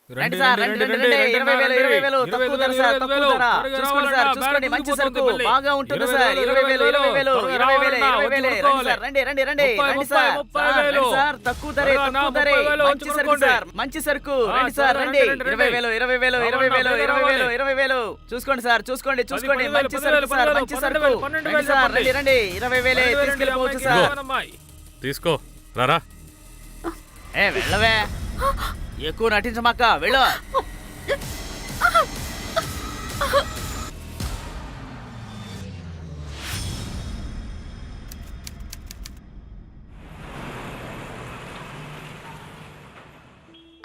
రండి సార్, రండి, రండి, రండి, 20,000 తక్కువ ధర సార్, తక్కువ ధర. చూసుకోండి సార్, చూసుకోండి, మంచి సరుకు బాగా ఉంటుంది సార్. 20,000 రండి, రండి, రండి, రండి సార్, రండి సార్, తక్కువ ధరే, తక్కువ ధరే, మంచి సరుకు సార్, మంచి సరుకు. రండి సార్, రండి, 20,000 చూసుకోండి సార్, చూసుకోండి, చూసుకోండి, మంచి సరుకు సార్, మంచి సరుకు. రండి సార్, రండి, రండి, 20,000 తీసుకెళ్ళిపోవచ్చు సార్. తీసుకో రారా. వెళ్ళవే, ఎక్కువ నటించమాక, వెళ్ళు.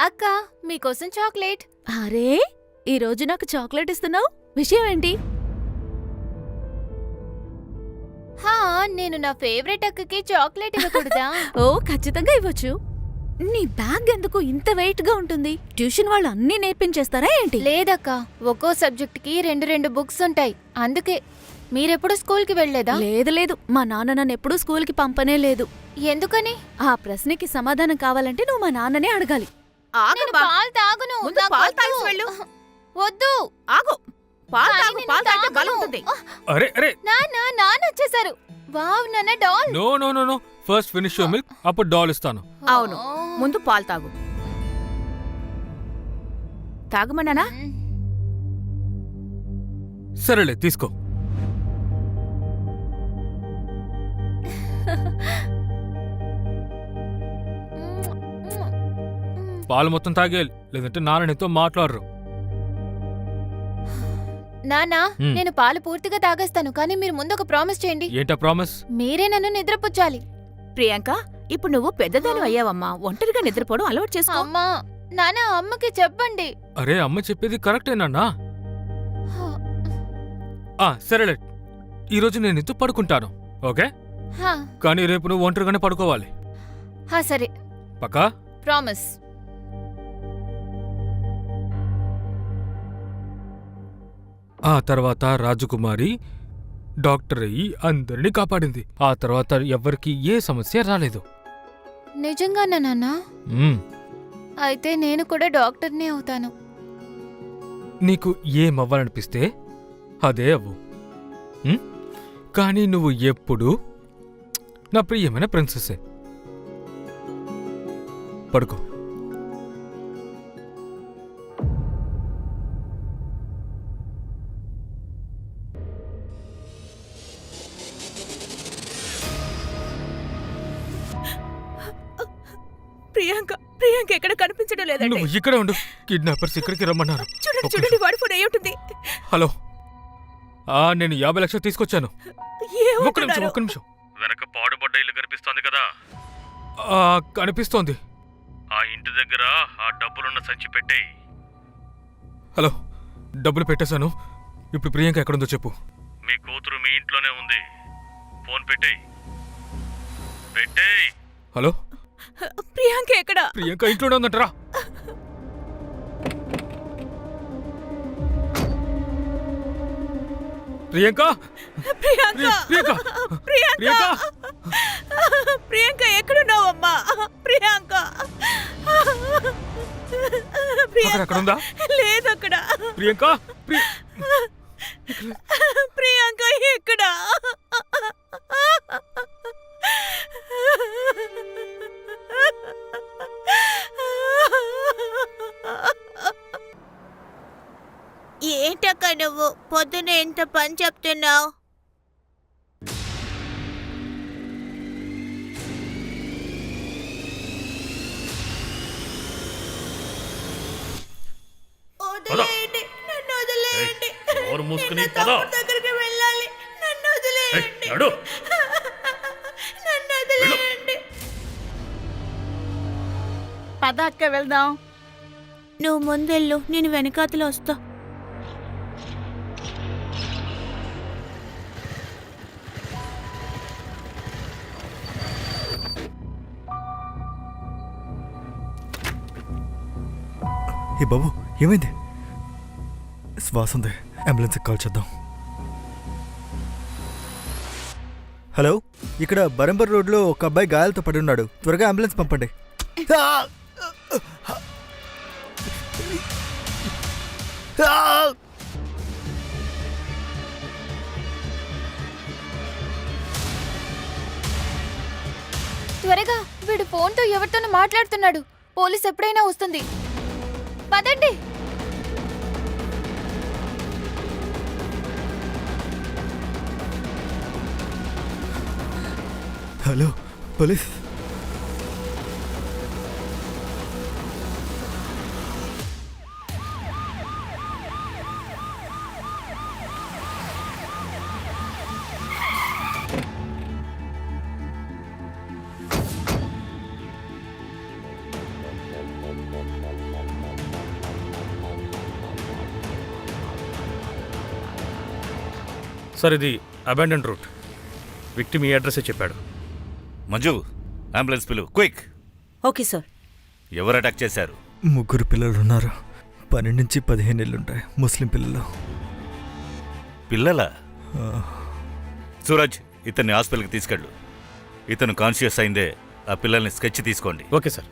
అక్క, మీకోసం చాక్లెట్. అరే, ఈ రోజు నాకు చాక్లెట్ ఇస్తున్నావు, విషయం ఏంటి? హా, నేను నా ఫేవరెట్ అక్కకి చాక్లెట్ ఇవ్వకూడదా? ఓ, ఖచ్చితంగా ఇవ్వచ్చు. నీ బ్యాగ్ ఎందుకు ఇంత వెయిట్ గా ఉంటుంది? ట్యూషన్ వాళ్ళు అన్నీ నేర్పించేస్తారా ఏంటి? లేదక్క, ఒక్కో సబ్జెక్ట్ కి 2 బుక్స్ ఉంటాయి, అందుకే. మీరెప్పుడు స్కూల్ కి వెళ్లేదా? లేదు లేదు, మా నాన్న నన్ను ఎప్పుడూ స్కూల్కి పంపనే లేదు. ఎందుకని? ఆ ప్రశ్నకి సమాధానం కావాలంటే నువ్వు మా నాన్ననే అడగాలి. నేను పాలు తాగును. ముందు నాకు పాలు వద్దు. తాగేసి వెళ్ళు. వద్దు. ఆగు, పాలు కానీ తాగు, నేను పాలు తాగితే బలం తాగను. ఉంటుంది. అరే అరే, నాన్న వచ్చేసారు. వావ్, నాన్న doll. No no no no, first finish your milk, అప్పుడు డాల్ ఇస్తాను. అవును, ముందు పాలు తాగు. తాగమన్నానా? సరేలే, తీసుకో. పాలు మొత్తం తాగేయాలి, లేదంటే నాన్న నీతో మాట్లాడరు. నాన్న, నేను పాలు పూర్తిగా తాగేస్తాను, కానీ మీరు ముందు ఒక ప్రామిస్ చేయండి. ఏంటా ప్రామిస్? మీరే నన్ను నిద్రపుచ్చాలి. ప్రియాంక, ఇప్పుడు నువ్వు పెద్దదాని అయ్యావమ్మా, ఒంటరిగా నిద్రపోవడం అలవాటు చేసుకో. అమ్మా, నాన్న, అమ్మకి చెప్పండి. అరే, అమ్మ చెప్పేది కరెక్టేనా? సరేలే, ఈరోజు నేను నీతో పడుకుంటాను, ఓకే? హా, కానీ రేపు నువ్వు ఒంటరిగానే పడుకోవాలి, హా, సరే, పక్కా? ప్రామిస్. ఆ తర్వాత రాజకుమారి డాక్టర్ అయ్యి అందరినీ కాపాడింది. ఆ తర్వాత ఎవ్వరికీ ఏ సమస్య రాలేదు. నిజంగానా నాన్న? మ్మ్. అయితే నేను కూడా డాక్టర్నే అవుతాను. నీకు ఏమవ్వాలనిపిస్తే అదే అవ్వు. కానీ నువ్వు ఎప్పుడూ నా ప్రియమైన ప్రిన్సెస్సే. పడుకో. ప్రియాంక, ప్రియాంక ఎక్కడ కనిపించడం లేదండి. నువ్వు ఇక్కడే ఉండు, కిడ్నాపర్స్ ఇక్కడికి రమ్మన్నారు. చూడండి, ఒక్క చూడండి, వాడి ఫోన్ అయి ఉంటుంది. హలో, నేను 50 లక్షలు తీసుకొచ్చాను. ఒక్క నిమిషం, ఒక్క నిమిషం. వెనక పాడుబడ్డ ఇల్లు కనిపిస్తోంది కదా? కనిపిస్తోంది. ఆ ఇంటి దగ్గర ఆ డబ్బులున్న సంచి పెట్టేయ్. హలో, డబ్బులు పెట్టేశాను. ఇప్పుడు ప్రియాంక ఎక్కడుందో చెప్పు. మీ కూతురు మీ ఇంట్లోనే ఉంది. ఫోన్ పెట్టేయ్. పెట్టేయ్. హలో, ప్రియాంక ఎక్కడ? ప్రియాంక ఇంట్లోనే ఉందంటరా. ప్రియాంక, ప్రియాంక, ప్రియాంక, ప్రియాంక, ప్రియాంక ఎక్కడున్నావమ్మా? ప్రియాంక, అక్కడ ఉందా? లేదు అక్కడ. ప్రియాంక, ప్రియాంక ఎక్కడ? ఏంటక్క నువ్వు పొద్దున ఎంత పని చెప్తున్నావు? వదిలేయండి, నన్ను వదిలేయండి. నేను తమ్ముడి దగ్గరికి వెళ్ళాలి. నన్ను వదిలేయండి. నన్ను వదిలేయండి. పద అక్క, వెళ్దాం. నువ్వు ముందెళ్ళు, నేను వెనకాతలో వస్తా. ఏ బాబు, ఏమైంది? శ్వాస ఉంది, అంబులెన్స్కి కాల్ చేద్దాం. హలో, ఇక్కడ బరంబర్ రోడ్లో ఒక అబ్బాయి గాయాలతో పడి ఉన్నాడు, త్వరగా అంబులెన్స్ పంపండి. త్వరగా, వీడు ఫోన్తో ఎవరితోనో మాట్లాడుతున్నాడు. పోలీస్ ఎప్పుడైనా వస్తుంది. పదండి. Hello police. సార్ ఇది అబాండన్ రూట్. విక్టిమ్ ఈ అడ్రస్సే చెప్పాడు. మంజు, అంబులెన్స్ పిలువు క్విక్. Okay sir. ఎవరు అటాక్ చేశారు? 3 పిల్లలు ఉన్నారు. 12 నుంచి 15 ఏళ్ళుంటాయి. ముస్లిం పిల్లలు. పిల్లలా? సూరజ్, ఇతన్ని హాస్పిటల్కి తీసుకెళ్ళు. ఇతను కాన్షియస్ అయిందే. ఆ పిల్లల్ని స్కెచ్ తీసుకోండి. Okay sir.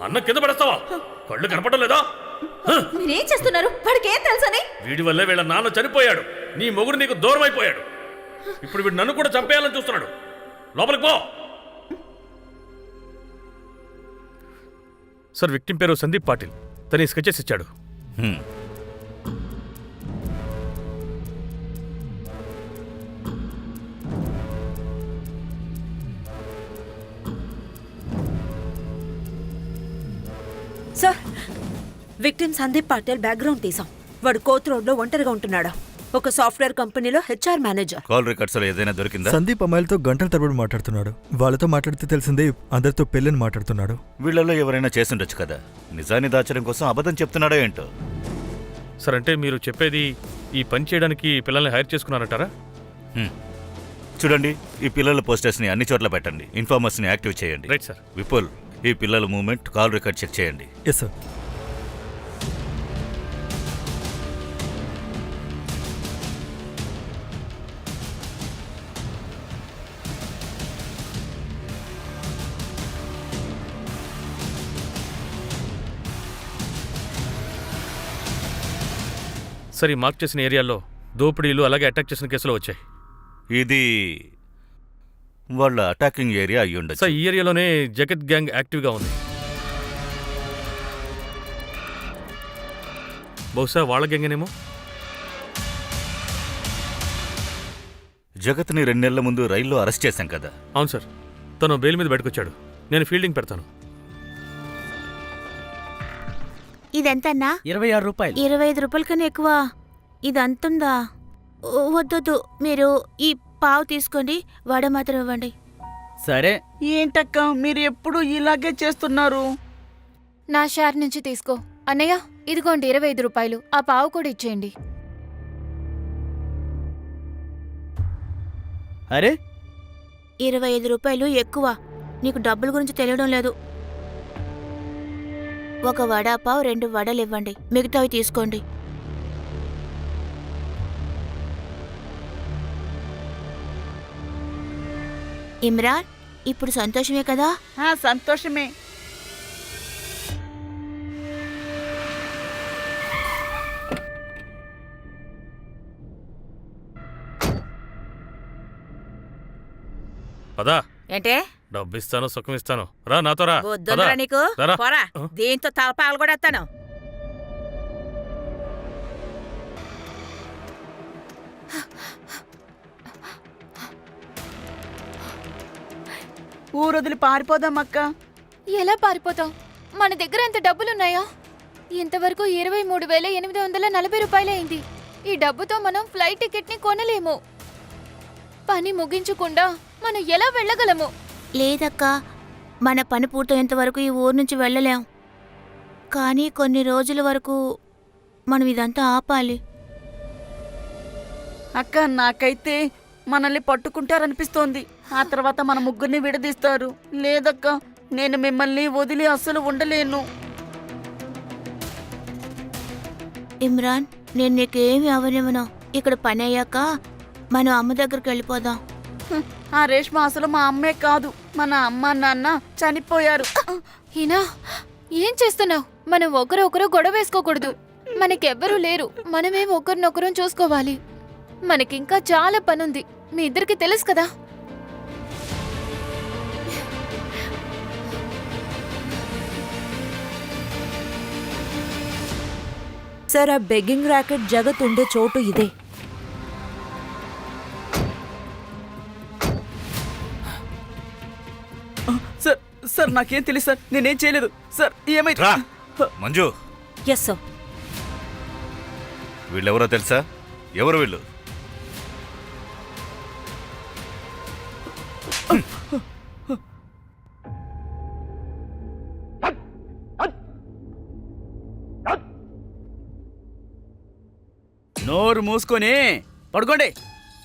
అన్న కింద పడేస్తావా? కళ్ళు కనపడడం లేదా? మీరేం చేస్తున్నారు? వాడికి ఏం తెలుసని? వీడి వల్లే వీళ్ళ నాన్న చనిపోయాడు. నీ మొగుడు నీకు దూరం అయిపోయాడు. ఇప్పుడు వీడు నన్ను కూడా చంపేయాలని చూస్తున్నాడు. లోపలికి పో. సార్, విక్టిమ్ పేరు సందీప్ పాటిల్. తన స్కెచెస్ ఇచ్చాడు. Sir, victim Sandeep Patil background తీసాం. వాడు కోత్ రోడ్లో ఒంటరిగా ఉంటున్నాడు. ఒక సాఫ్ట్వేర్ కంపెనీలో హెచ్ఆర్ మేనేజర్. కాల్ రికార్డ్స్ లో ఏదైనా దొరికిందా? సందీప్ అమ్మాయిలతో గంటల తరబడి మాట్లాడుతున్నాడు. వాళ్ళతో మాట్లాడితే తెలిసిందే అందరితో పెళ్ళని మాట్లాడుతున్నాడు. వీళ్ళలో ఎవరైనా చేసుండొచ్చు కదా. నిజాన్ని దాచడం కోసం అబద్ధం చెప్తున్నాడో ఏంటో. సార్, అంటే మీరు చెప్పేది ఈ పని చేయడానికి పిల్లల్ని హైర్ చేసుకున్నారంటారా? చూడండి, ఈ పిల్లల పోస్టర్స్ని అన్ని చోట్ల పెట్టండి. ఇన్ఫార్మర్స్ని యాక్టివ్ చేయండి. Right sir. విపుల్, ఈ పిల్లల మూవ్మెంట్, కాల్ రికార్డ్ చెక్ చేయండి. Yes sir. సార్, ఈ మార్క్ చేసిన ఏరియాలో దోపిడీలు అలాగే అటాక్ చేసిన కేసులు వచ్చాయి. ఇది వాళ్ళ అటాకింగ్ ఏరియా అయ్యి ఉండొచ్చు. సార్, ఈ ఏరియాలోనే జగత్ గ్యాంగ్ యాక్టివ్గా ఉంది. బహుశా వాళ్ళ గ్యాంగేనేమో. జగత్ని 2 నెలల ముందు రైల్లో అరెస్ట్ చేశాం కదా. అవును సార్, తను బెయిల్ మీద బయటకొచ్చాడు. నేను ఫీల్డింగ్ పెడతాను. ఇదెంతన్నా? 26 రూపాయలు. 25 రూపాయల కన్నా ఎక్కువ. ఇది అంతుందా? వద్దొద్దు, మీరు ఈ పావు తీసుకోండి. వడ మాత్రం ఇవ్వండి. సరే. ఏంటక్క మీరు ఎప్పుడు ఇలాగే చేస్తున్నారు? నా షేర్ నుంచి తీసుకో. అన్నయ్య, ఇదిగోండి 25 రూపాయలు. ఆ పావు కూడా ఇచ్చేయండి. అరే, 25 రూపాయలు ఎక్కువ. నీకు డబ్బుల గురించి తెలియడం లేదు. ఒక వడాపావు 2 వడలు ఇవ్వండి. మిగతావి తీసుకోండి. ఇమ్రాన్, ఇప్పుడు సంతోషమే కదా? సంతోషమే. పదా, ఏంటే? డబ్బు ఇస్తాను, సుఖం ఇస్తాను. రా నాతో రా. వద్దురా నీకు. రా. పోరా, దీంతో తలపాలు కూడా ఎత్తాను. ఊరొదిలి పారిపోదాం అక్క. ఎలా పారిపోతాం? మన దగ్గర ఎంత డబ్బులున్నాయా? ఇంతవరకు 23,840 రూపాయలే అయింది. ఈ డబ్బుతో మనం ఫ్లైట్ టికెట్ని కొనలేము. పని ముగించకుండా మనం ఎలా వెళ్ళగలము? లేదక్కా, మన పని పూర్తయ్యేంత వరకు ఈ ఊరు నుంచి వెళ్ళలేం. కానీ కొన్ని రోజుల వరకు మనం ఇదంతా ఆపాలి. అక్క, నాకైతే మనల్ని పట్టుకుంటారనిపిస్తోంది. ఆ తర్వాత మన ముగ్గురిని విడదీస్తారు. లేదక్క, నేను మిమ్మల్ని వదిలి అస్సలు ఉండలేను. ఇమ్రాన్, నేను నీకేమి అవనివ్వను. ఇక్కడ పని అయ్యాక మనం అమ్మ దగ్గరికి వెళ్ళిపోదాం. ఆ రేష్మ అసలు మా అమ్మే కాదు, మన అమ్మ నాన్న చనిపోయారు. హీనా ఏం చేస్తున్నావు? మనం ఒకరు గొడవ వేసుకోకూడదు. మనకెవ్వరూ లేరు, మనమే ఒకరినొకరం చూసుకోవాలి. మనకింకా చాలా పనుంది, మీ ఇద్దరికి తెలుసు కదా. సార్, ఆ బెగ్గింగ్ ర్యాకెట్ జగత్ ఉండే చోటు ఇదే. సార్ సార్ నాకేం తెలియదు సార్, నేనేం చేయలేదు సార్. ఏమైంది? రా మంజు, ఎస్ సార్. వీళ్ళెవరో తెలుసా? ఎవరు వీళ్ళు? నోరు మూసుకొని పడుకోండి.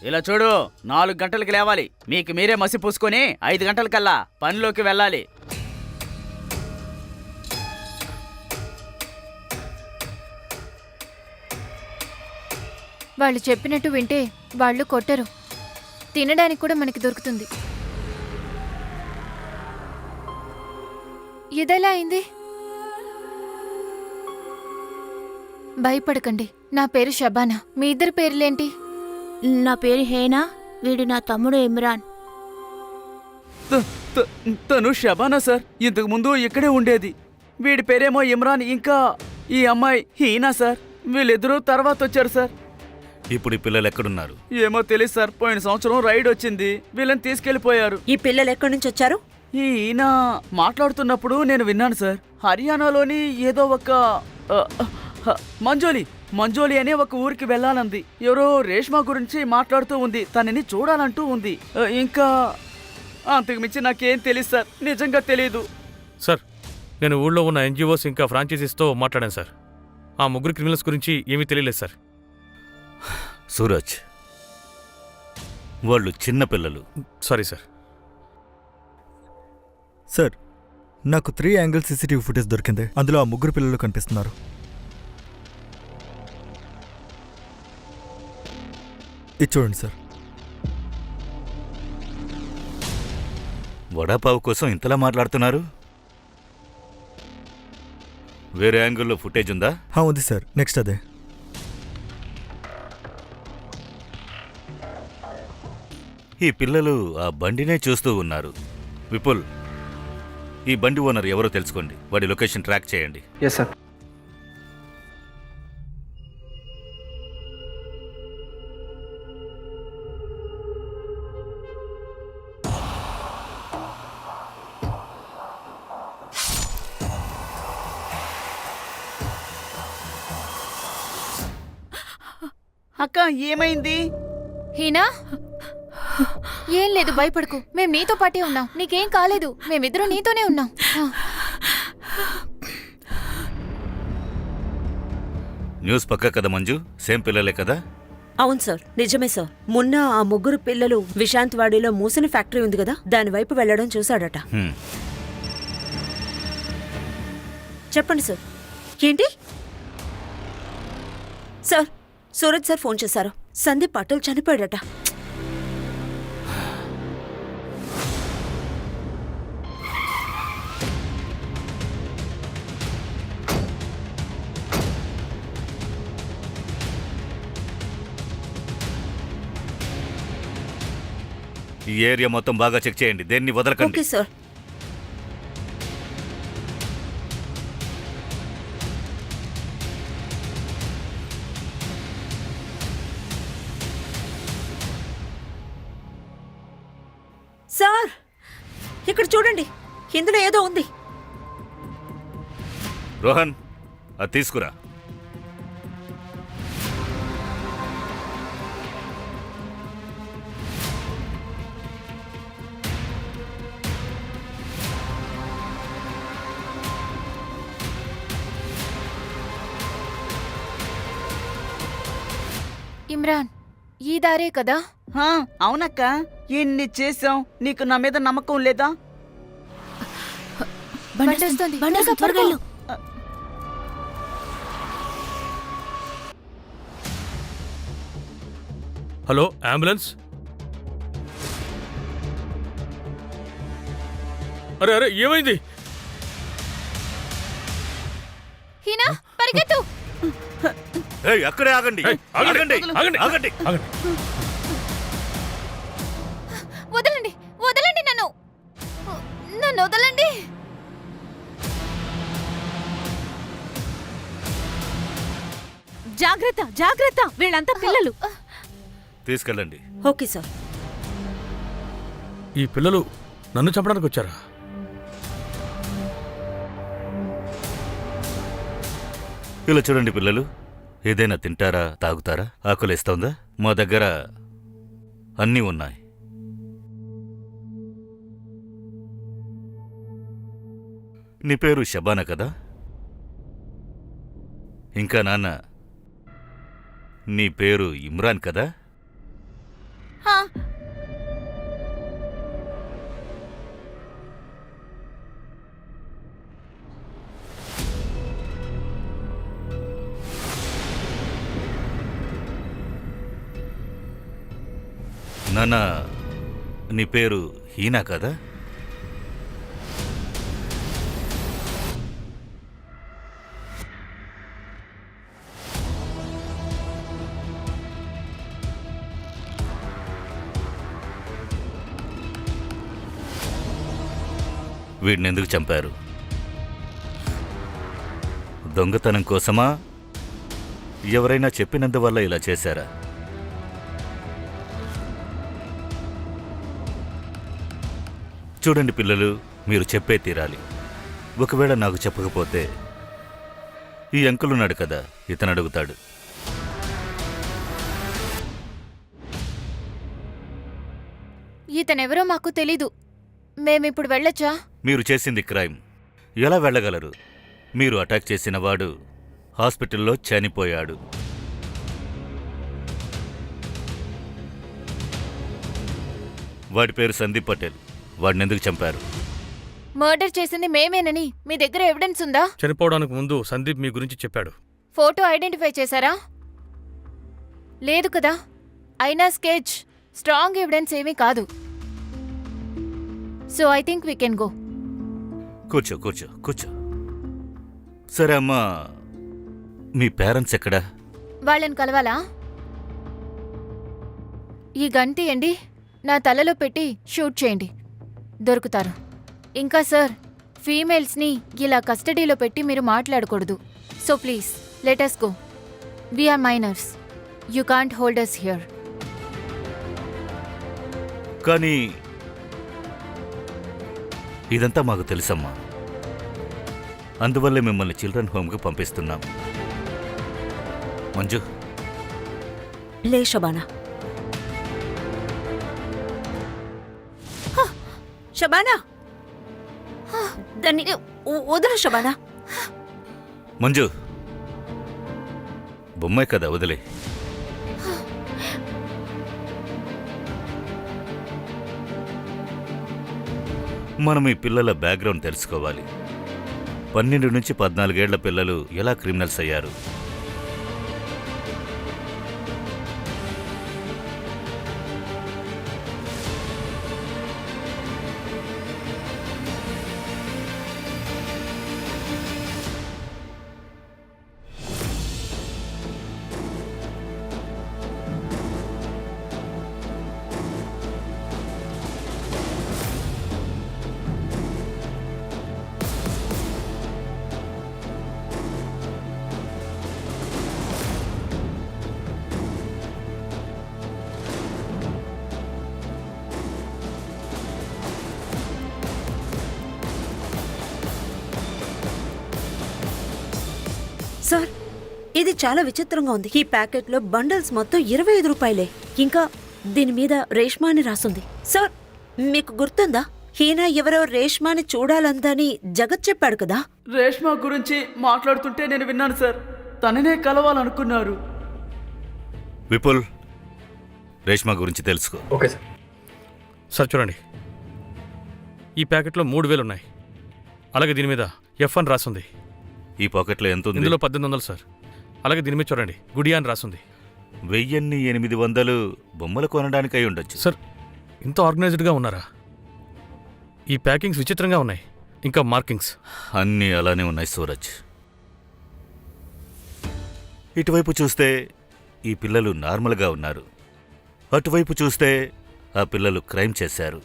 ఇలా చూడు, 4 గంటలకి లేవాలి. మీకు మీరే మసి పూసుకొని 5 గంటలకల్లా పనిలోకి వెళ్ళాలి. వాళ్ళు చెప్పినట్టు వింటే వాళ్ళు కొట్టరు, తినడానికి కూడా మనకి దొరుకుతుంది. ఇదెలా అయింది? భయపడకండి, నా పేరు షబానా. మీ ఇద్దరి పేర్లేంటి? నా పేరు హేనా, వీడు నా తమ్ముడు ఇమ్రాన్. తను షబానా సార్, ఇంతకు ముందు ఇక్కడే ఉండేది. వీడి పేరేమో ఇమ్రాన్, ఇంకా ఈ అమ్మాయి హీనా సార్. వీళ్ళిద్దరూ తర్వాత వచ్చారు సార్. ఇప్పుడు ఈ పిల్లలు ఎక్కడున్నారు? ఏమో తెలియదు సార్, పోయిన సంవత్సరం రైడ్ వచ్చింది, వీళ్ళని తీసుకెళ్లిపోయారు. ఈ పిల్లలు ఎక్కడి నుంచి వచ్చారు? ఈయన మాట్లాడుతున్నప్పుడు నేను విన్నాను సార్, హర్యానాలోని ఏదో ఒక మంజోలి అనే ఒక ఊరికి వెళ్ళాలంది. ఎవరో రేష్మా గురించి మాట్లాడుతూ ఉంది, తనని చూడాలంటూ ఉంది. ఇంకా అంతకు మించి నాకేం తెలియదు సార్, నిజంగా తెలీదు. సార్, నేను ఊళ్ళో ఉన్న ఎన్జిఓస్ ఇంకా ఫ్రాంచైజీస్తో మాట్లాడాను సార్. ఆ ముగ్గురు క్రిమినల్స్ గురించి ఏమీ తెలియలేదు సార్. సూరజ్, వాళ్ళు చిన్న పిల్లలు. Sorry sir. సార్, నాకు 3 యాంగిల్ సీసీటీవీ ఫుటేజ్ దొరికింది. అందులో ఆ ముగ్గురు పిల్లలు కనిపిస్తున్నారు. ఇది చూడండి సార్. వడాపావు కోసం ఇంతలా మాట్లాడుతున్నారు? వేరే యాంగిల్లో ఫుటేజ్ ఉందా? ఉంది సార్, నెక్స్ట్ అదే. ఈ పిల్లలు ఆ బండినే చూస్తూ ఉన్నారు. విపుల్, ఈ బండి ఓనర్ ఎవరో తెలుసుకోండి, వాడి లొకేషన్ ట్రాక్ చేయండి. Yes sir. అక్క ఏమైంది? హీనా ఏం లేదు, భయపడకు. మేం నీతో పాటే ఉన్నాం, నీకేం కాలేదు. మేమిద్దరం నీతోనే ఉన్నాం. న్యూస్ పక్కా కదా మంజు? సేమ్ పిల్లలే కదా? అవును సార్, నిజమే సార్. మొన్న ఆ ముగ్గురు పిల్లలు విశాంత్ వాడిలో మూసిన ఫ్యాక్టరీ ఉంది కదా, దాని వైపు వెళ్లడం చూశాడట. చెప్పండి సార్. ఏంటి సార్? సూరజ్ సార్ ఫోన్ చేశారు. సందీప్ పాటిల్ చనిపోయాడట. ఈ ఏరియా మొత్తం బాగా చెక్ చేయండి, దేన్ని వదలకండి. Okay sir. సార్, ఇక్కడ చూడండి, ఇందులో ఏదో ఉంది. రోహన్, అది తీసుకురా. ఇమ్రాన్, ఈ దారే కదా? అవునక్క, ఎన్ని చేసాం, నీకు నా మీద నమ్మకం లేదా? బండేస్తుంది, త్వరగా వెళ్ళు. Hello ambulance. అరే అరే ఏమైంది? హీనా పరిగెత్తు. ఏయ్, అక్కడే ఆగండి. ఏయ్, ఆగండి, ఆగండి, ఆగండి. ఆగండి. ఆగండి. వదలండి వదలండి నన్ను నన్ను వదలండి. జాగ్రత్త జాగ్రత్త, వీళ్ళంతా పిల్లలు. తీసుకెళ్ళండి. Okay sir. ఈ పిల్లలు నన్ను చంపడానికి వచ్చారా? ఇలా చూడండి పిల్లలు, ఏదైనా తింటారా, తాగుతారా? ఆకలిస్తోందా? మా దగ్గర అన్నీ ఉన్నాయి. నీ పేరు షబానా కదా? ఇంకా నాన్న, నీ పేరు ఇమ్రాన్ కదా? హా, నాన్న, నీ పేరు హీనా కదా? వీడిని ఎందుకు చంపారు? దొంగతనం కోసమా? ఎవరైనా చెప్పినందువల్ల ఇలా చేశారా? చూడండి పిల్లలు, మీరు చెప్పే తీరాలి. ఒకవేళ నాకు చెప్పకపోతే ఈ అంకుల్ ఉన్నాడు కదా, ఇతను అడుగుతాడు. ఇతనెవరో మాకు తెలీదు. మేమిప్పుడు వెళ్ళొచ్చా? మీరు చేసింది క్రైమ్. ఎలా వెళ్ళగలరు? మీరు అటాక్ చేసిన వాడు హాస్పిటల్లో చనిపోయాడు. వాడి పేరు సందీప్ పటేల్. వాడిని ఎందుకు చంపారు? మర్డర్ చేసింది మేమేనని మీ దగ్గర ఎవిడెన్స్ ఉందా? చనిపోవడానికి ముందు సందీప్ మీ గురించి చెప్పాడు. ఫోటో ఐడెంటిఫై చేశారా? లేదు కదా. అయినా స్కెచ్ స్ట్రాంగ్ ఎవిడెన్స్ ఏమీ కాదు. So I think we can go. కూర్చో కూర్చో కూర్చో. సరే అమ్మా, మీ పేరెంట్స్ ఎక్కడా? వాళ్ళని కలవాలా? ఈ గన్ తీయండి, నా తలలో పెట్టి షూట్ చేయండి, దొరుకుతారు. ఇంకా సార్, ఫీమేల్స్ని ఇలా కస్టడీలో పెట్టి మీరు మాట్లాడకూడదు. So please let us go. We are minors. You can't hold us here. కానీ ఇదంతా మాకు తెలుసమ్మా. అందువల్లే మిమ్మల్ని చిల్డ్రన్ హోమ్కి పంపిస్తున్నాం. మంజు, లే షబానా. షబానా, దాన్ని వదలు షబానా. మంజు, బొమ్మే కదా, వదిలే. మనం ఈ పిల్లల బ్యాక్గ్రౌండ్ తెలుసుకోవాలి. 12 నుంచి 14 ఏళ్ల పిల్లలు ఎలా క్రిమినల్స్ అయ్యారు? సార్, ఇది చాలా విచిత్రంగా ఉంది. ఈ ప్యాకెట్లో బండల్స్ మొత్తం 25 రూపాయలే. ఇంకా దీని మీద రేష్మా అని రాసుంది. సార్, మీకు గుర్తుందా? హీనా ఎవరో రేష్మాని చూడాలందని జగత్ చెప్పాడు కదా. రేష్మా గురించి మాట్లాడుతుంటే నేను విన్నాను సార్. తననే కలవాలనుకున్నారు. విపుల్, రేష్మా గురించి తెలుసుకో. Okay sir. సార్ చూడండి, ఈ ప్యాకెట్లో 3000 ఉన్నాయి. అలాగే దీని మీద ఎఫ్ అని రాసుంది. ఈ పాకెట్లో ఎంత ఉంది? ఇందులో 1800 సార్. అలాగే దీని మీద చూడండి, గుడియా అని రాసుంది. 1800 బొమ్మలు కొనడానికి అయి ఉండొచ్చు. సార్ ఇంత ఆర్గనైజ్డ్గా ఉన్నారా? ఈ ప్యాకింగ్స్ విచిత్రంగా ఉన్నాయి, ఇంకా మార్కింగ్స్. అన్నీ అలానే ఉన్నాయి సూరజ్. ఇటువైపు చూస్తే ఈ పిల్లలు నార్మల్గా ఉన్నారు, అటువైపు చూస్తే ఆ పిల్లలు క్రైమ్ చేశారు.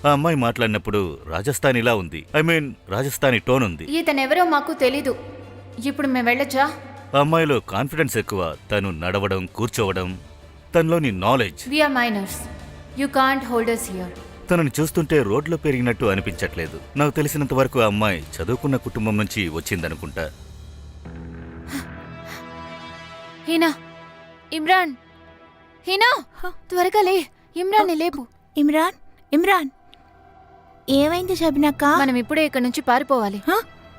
ఆ అమ్మాయి మాట్లాడినప్పుడు రాజస్థానీలా ఉంది. రాజస్థానీ టోన్ ఉంది. ఇతనెవరో మాకు తెలీదు. ఇప్పుడు మేము వెళ్ళొచ్చా? ఆ అమ్మాయిలో కాన్ఫిడెన్స్ ఎక్కువ. తను నడవడం, కూర్చోవడం, తనలోని knowledge. We are minors. You can't hold us here. తనని చూస్తుంటే రోడ్లో పెరిగినట్టు అనిపించట్లేదు. నాకు తెలిసినంత వరకు ఆ అమ్మాయి చదువుకున్న కుటుంబం నుంచి వచ్చిందనుకుంటా. హీనా, ఇమ్రాన్, హీనా, త్వరగా లే. ఇమ్రాన్ని లేపు. ఇమ్రాన్, ఇమ్రాన్, ఏమైంది షబీనక్క? మనం ఇప్పుడే ఇక్కడ నుంచి పారిపోవాలి.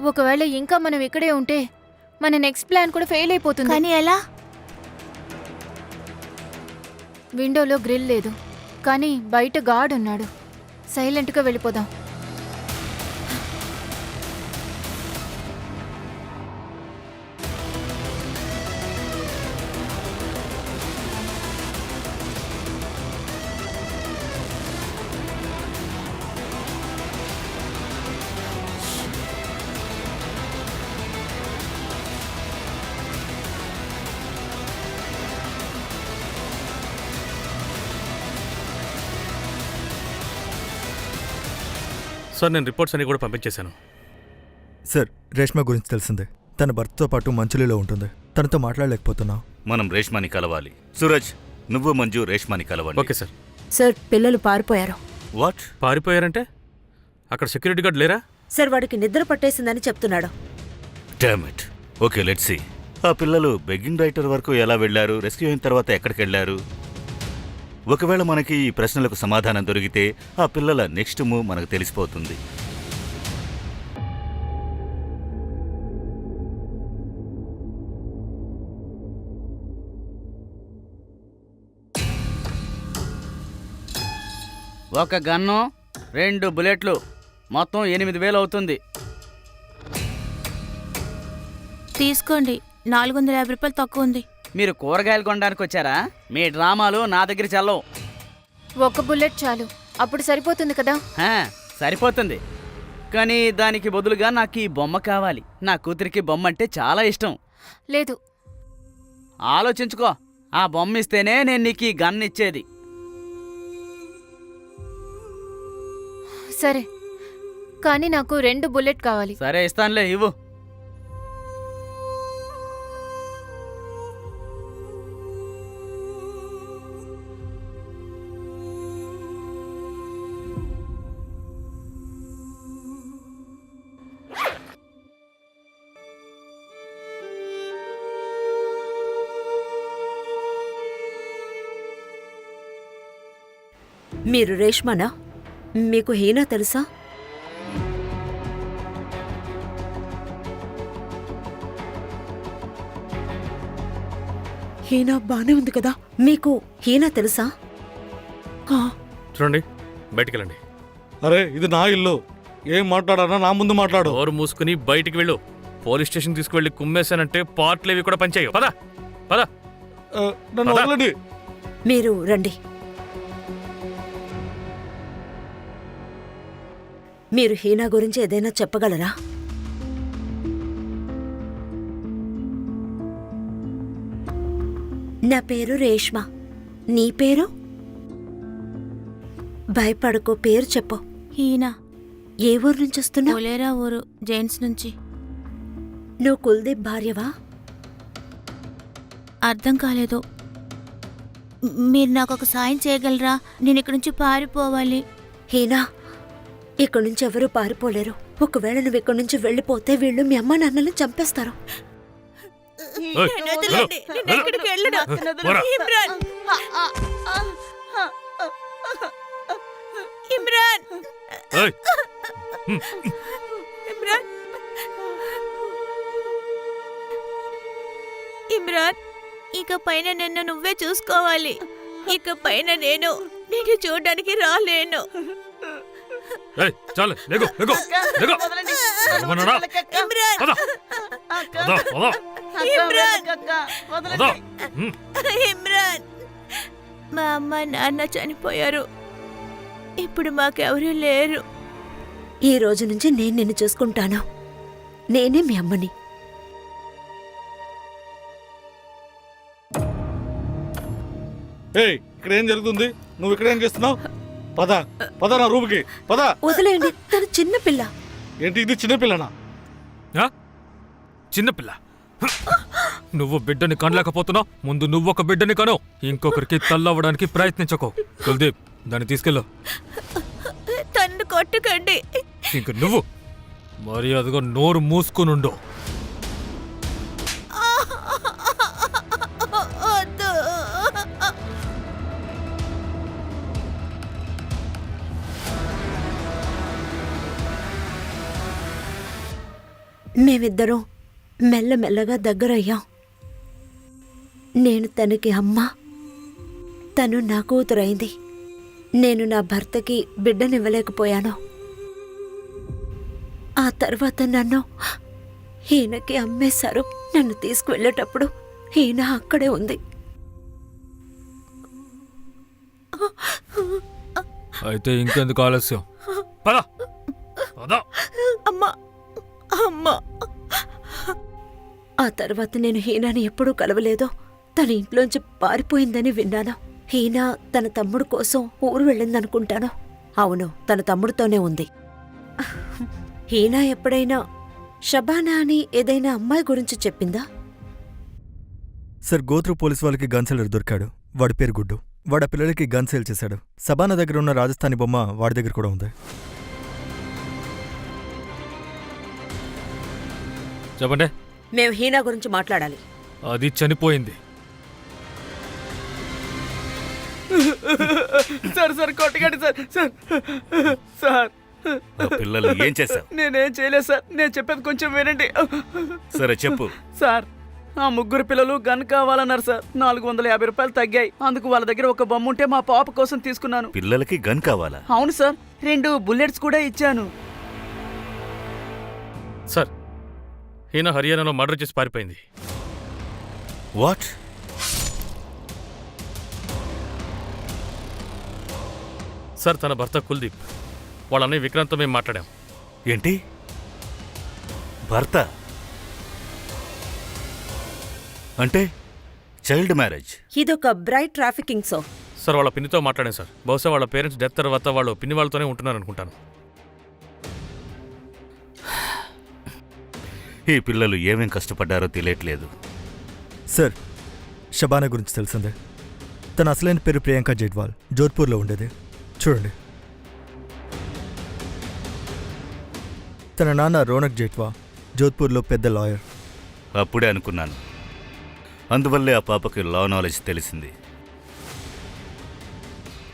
ఒకవేళ ఇంకా మనం ఇక్కడే ఉంటే మన నెక్స్ట్ ప్లాన్ కూడా ఫెయిల్ అయిపోతుంది. కానీ ఎలా? విండోలో గ్రిల్ లేదు, కానీ బయట గార్డ్ ఉన్నాడు. సైలెంట్గా వెళ్ళిపోదాం. సార్ నేను రిపోర్ట్స్ అన్ని కూడా పంపించేశాను. సార్, రేష్మా గురించి తెలిసిందే. తన భర్తతో పాటు మంచులీలో ఉంటుంది. తనతో మాట్లాడలేకపోతున్నా. మనం రేష్మాని కలవాలి. సూరజ్, నువ్వు మంజు రేష్మాని కలవాలి. Okay sir. సార్, పిల్లలు పారిపోయారు. వాట్? పారిపోయారంటే అక్కడ సెక్యూరిటీ గార్డ్ లేరా? సార్, వాడికి నిద్ర పట్టేసిందని చెప్తున్నాడు. Damn it. Okay, let's see. ఆ పిల్లలు బెగ్గింగ్ రైటర్ వరకు ఎలా వెళ్లారు? రెస్క్యూ అయిన తర్వాత ఎక్కడికి వెళ్లారు? ఒకవేళ మనకి ఈ ప్రశ్నలకు సమాధానం దొరికితే ఆ పిల్లల నెక్స్ట్ మూవ్ మనకు తెలిసిపోతుంది. ఒక గన్ను, 2 బుల్లెట్లు, మొత్తం 8,000 అవుతుంది. తీసుకోండి, 450 రూపాయలు తక్కువ ఉంది. మీరు కూరగాయలు కొనడానికి వచ్చారా? మీ డ్రామాలు నా దగ్గర చెల్లవు. ఒక బుల్లెట్ చాలు, అప్పుడు సరిపోతుంది కదా. సరిపోతుంది, కానీ దానికి బదులుగా నాకు ఈ బొమ్మ కావాలి. నా కూతురికి బొమ్మ అంటే చాలా ఇష్టం. లేదు. ఆలోచించుకో. ఆ బొమ్మ ఇస్తేనే నేను నీకు ఈ గన్ ఇచ్చేది. సరే, కానీ నాకు 2 బుల్లెట్ కావాలి. సరే, ఇస్తానులే, ఇవ్వు. మీరు రేష్మానా? మీకు హీనా తెలుసా? హీనా బానే ఉంది కదా. మీకు హీనా తెలుసా? చూడండి, బయటికి వెళ్ళండి. అరే, ఇది నా ఇల్లు. ఏం మాట్లాడానా నా ముందు మాట్లాడు. డోర్ మూసుకుని బయటికి వెళ్ళు. పోలీస్ స్టేషన్ తీసుకువెళ్ళి కుమ్మేశానంటే పార్ట్లేవి కూడా పనిచేయవు. పద పద. నన్ను వదలండి. మీరు రండి. మీరు హీనా గురించి ఏదైనా చెప్పగలరా? నా పేరు రేష్మా. నీ పేరు? భయపడకు, పేరు చెప్పు. హీనా. ఏ ఊరు నుంచి వస్తున్నావు? ఒలేరా ఊరు, జైన్స్ నుంచి. నువ్వు కుల్దీప్ భార్యవా? అర్థం కాలేదు. మీరు నాకు ఒక సాయం చేయగలరా? నేను ఇక్కడి నుంచి పారిపోవాలి. హీనా, ఇక్కడి నుంచి ఎవరూ పారిపోలేరు. ఒకవేళ నువ్వు ఇక్కడి నుంచి వెళ్ళిపోతే వీళ్ళు మీ అమ్మ నాన్నలను చంపేస్తారు. ఇమ్రాన్, ఇక పైన నిన్ను నువ్వే చూసుకోవాలి. ఇక పైన నేను చూడడానికి రాలేను. ఏయ్, చాలు లేగు లేగు లేగు వదలండి. ఏమన్నాడా? ఇమ్రాన్! పద, అక్క, పద, పద, అక్క, ఇమ్రాన్! అక్క, పద. వదలండి. హ్మ్. ఇమ్రాన్! మా అమ్మ నాన్న చనిపోయారు. ఇప్పుడు మాకెవరూ లేరు. ఈ రోజు నుంచి నేను నిన్ను చూసుకుంటాను. నేనే మీ అమ్మని. ఏయ్ ఇక్కడ ఏం జరుగుతుంది? నువ్వు ఇక్కడ ఏం చేస్తున్నావు? పద పద నా రూమ్కి పద. వదిలేయండి, తను చిన్న పిల్ల. ఏంటి ఇది చిన్నపిల్లనా? ఆ? చిన్నపిల్ల నువ్వు బిడ్డని కనలేకపోతున్నావు. ముందు నువ్వొక బిడ్డని కను, ఇంకొకరికి తల్లవ్వడానికి ప్రయత్నించకో. కుల్దీప్, దాన్ని తీసుకెళ్ళు. తన్ను కొట్టకండి. ఇంక నువ్వు మర్యాదగా నోరు మూసుకునుండు. వద్దు. మేమిద్దరం మెల్లమెల్లగా దగ్గరయ్యాం. నేను తనకి అమ్మ, తను నా కూతురైంది. నేను నా భర్తకి బిడ్డనివ్వలేకపోయాను. ఆ తర్వాత నన్ను ఈయనకి అమ్మేశారు. నన్ను తీసుకువెళ్ళేటప్పుడు ఈయన అక్కడే ఉంది. అయితే ఇంకెందుకు ఆలస్యం? పద పద. అమ్మా, అమ్మా. ఆ తర్వాత నేను హీనాని ఎప్పుడూ కలవలేదో. తన ఇంట్లోంచి పారిపోయిందని విన్నాను. హీనా తన తమ్ముడు కోసం ఊరు వెళ్ళిందనుకుంటాను. అవును, తన తమ్ముడితోనే ఉంది. హీనా ఎప్పుడైనా షబానా అని ఏదైనా అమ్మాయి గురించి చెప్పిందా? సార్, గోత్రు పోలీస్ వాళ్ళకి గన్ సెల్లర్ దొరికాడు. వాడి పేరు గుడ్డు. వాడు ఆ పిల్లలకి గన్ సేల్ చేశాడు. సబానా దగ్గర ఉన్న రాజస్థానీ బొమ్మ వాడి దగ్గర కూడా ఉంది. చెప్పండి. మేము హీనా గురించి మాట్లాడాలి. అది చనిపోయింది. సార్ సార్ కొట్టకండి సార్. సార్ సార్ ఆ పిల్లలు ఏం చేశావు? నేనేం చేయలేదు సార్. నేను చెప్పేది కొంచెం వినండి. సరే చెప్పు. సార్, ఆ ముగ్గురు పిల్లలు గన్ కావాలన్నారు సార్. 450 రూపాయలు తగ్గాయి. అందుకు వాళ్ళ దగ్గర ఒక బొమ్మ ఉంటే మా పాప కోసం తీసుకున్నాను. పిల్లలకి గన్ కావాలా? అవును సార్, 2 బుల్లెట్స్ కూడా ఇచ్చాను. సార్, హీనా హర్యానాలో మర్డర్ చేసి పారిపోయింది. వాట్? సార్, తన భర్త కుల్దీప్, వాళ్ళ అన్నయ్య విక్రాంత్తో మేము మాట్లాడాం. ఏంటి? భర్త అంటే చైల్డ్ మ్యారేజ్? ఇదొక బ్రైట్ ట్రాఫికింగ్ సో. సార్, వాళ్ళ పిన్నితో మాట్లాడాం సార్. బహుశా వాళ్ళ పేరెంట్స్ డెత్ తర్వాత వాళ్ళు పిన్ని వాళ్ళతోనే ఉంటున్నారు అనుకుంటాను. ఈ పిల్లలు ఏమేం కష్టపడ్డారో తెలియట్లేదు. సార్, షబానా గురించి తెలిసిందే. తన అసలైన పేరు ప్రియాంక జైట్వాల్. జోధ్పూర్లో ఉండేది. చూడండి, తన నాన్న రోనక్ జైట్వా జోధ్పూర్లో పెద్ద లాయర్. అప్పుడే అనుకున్నాను. అందువల్లే ఆ పాపకి లా నాలెడ్జ్ తెలిసింది.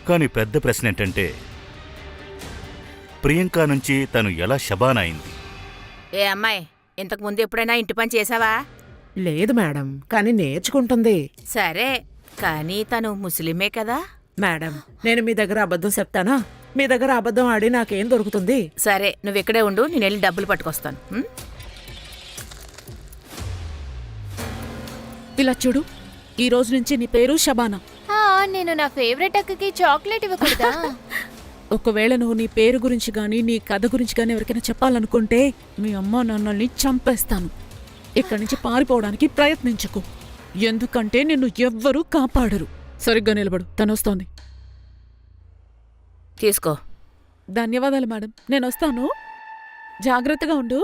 కానీ పెద్ద ప్రశ్న ఏంటంటే, ప్రియాంక నుంచి తను ఎలా షబానా అయింది? ఏ అమ్మాయి, ఇంతకు ముందు ఎప్పుడైనా ఇంటి పని చేసావా? లేదు మేడం, కానీ నేర్చుకుంటుంది. సరే, కానీ తను ముస్లిమే కదా? మేడం, నేను మీ దగ్గర అబద్ధం చెప్తానా? మీ దగ్గర అబద్ధం ఆడి నాకేం దొరుకుతుంది? సరే, నువ్వు ఇక్కడే ఉండు, నేను వెళ్ళి డబ్బులు పట్టుకొస్తాను. ఇలా చూడు, ఈ రోజు నుంచి నీ పేరు షబానా. నేను నా ఫేవరెట్ అక్కకి చాక్లెట్ ఇవ్వకూడదా? ఒకవేళ నువ్వు నీ పేరు గురించి గానీ నీ కథ గురించి గానీ ఎవరికైనా చెప్పాలనుకుంటే మీ అమ్మ నాన్నల్ని చంపేస్తాను. ఇక్కడి నుంచి పారిపోవడానికి ప్రయత్నించకు, ఎందుకంటే నిన్ను ఎవ్వరూ కాపాడరు. సరిగ్గా నిలబడు, తనొస్తోంది. తీసుకో. ధన్యవాదాలు మేడం, నేను వస్తాను. జాగ్రత్తగా ఉండు.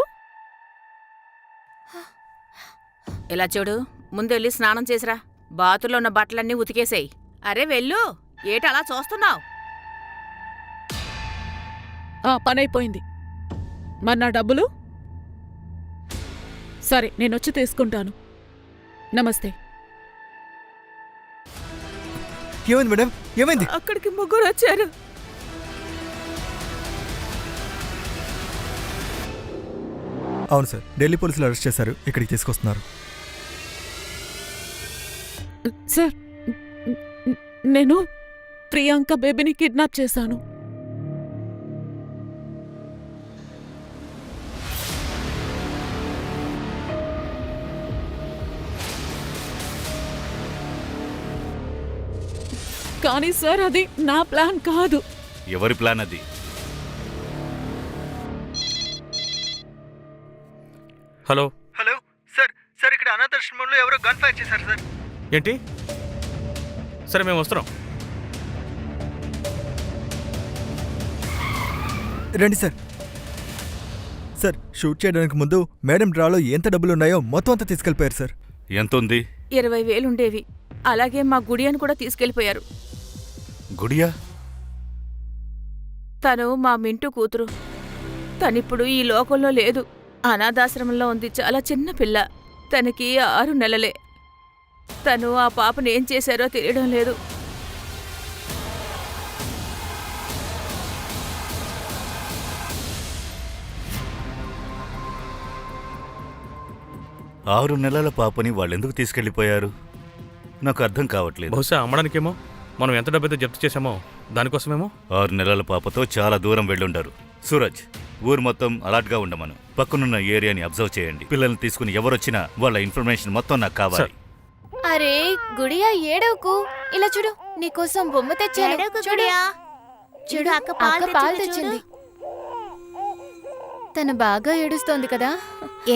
ఇలా చూడు, ముందెళ్ళి స్నానం చేసిరా. బాతుల్లో ఉన్న బట్టలన్నీ ఉతికేసేయి. అరే వెళ్ళు, ఏటలా చూస్తున్నావు? పనైపోయింది. మరి నా డబ్బులు? సరే, నేనొచ్చి తీసుకుంటాను. నమస్తే. ఏమైంది మేడం? ఏమైంది? అక్కడికి ముగ్గురు వచ్చారు. అవును సార్, ఢిల్లీ పోలీసులు అరెస్ట్ చేశారు. ఇక్కడికి తీసుకొస్తున్నారు. సార్, నేను ప్రియాంక బేబీని కిడ్నాప్ చేశాను. కానీ సార్ అది నా ప్లాన్ కాదు. ఎవరి ప్లాన్ అది? హలో హలో సార్, సార్ ఇక్కడ అనాథాశ్రమంలో ఎవరో గన్ ఫైర్ చేశారు సార్. ఏంటి? సరే మేము వస్తున్నాం. రండి సార్. సార్, షూట్ చేయడానికి ముందు మేడం డ్రాలో ఎంత డబ్బులున్నాయో మొత్తం అంతా తీసుకెళ్ళిపోయారు సార్. ఎంతుంది? 20,000 ఉండేవి. అలాగే మా గుడియని కూడా తీసుకెళ్లిపోయారు. గుడియా? తను మా మింటూ కూతురు. తనిప్పుడు ఈ లోకంలో లేదు. అనాథాశ్రమంలో ఉంది. చాలా చిన్న పిల్ల. తనకి 6 నెలలే. తను ఆ పాపను ఏం చేశారో తెలియడం లేదు. ఆరు నెలల పాపని వాళ్ళెందుకు తీసుకెళ్లిపోయారు? నాకు అర్థం కావట్లేదు. బహుశా అమ్మడానికేమో. మనం ఎంత డబ్బైతే జప్తు చేశామో దానికోసమేమో. 6 నెలల పాపతో చాలా దూరం వెళ్ళుంటారు. సూరజ్, ఊరు మొత్తం అలర్ట్గా ఉండమను. పక్కనున్న ఏరియాని అబ్జర్వ్ చేయండి. పిల్లల్ని తీసుకుని ఎవరొచ్చినా వాళ్ళ ఇన్ఫర్మేషన్ మొత్తం నాకు కావాలి. అరే గుడియా ఏడవకు. ఇలా చూడు, నీకోసం బొమ్మ తెచ్చాను. ఏడవకు చూడు గుడియా. చూడు, ఇంకా అక్క పాలు అక్క పాలు తెచ్చింది తెచ్చింది. తను బాగా ఏడుస్తోంది కదా.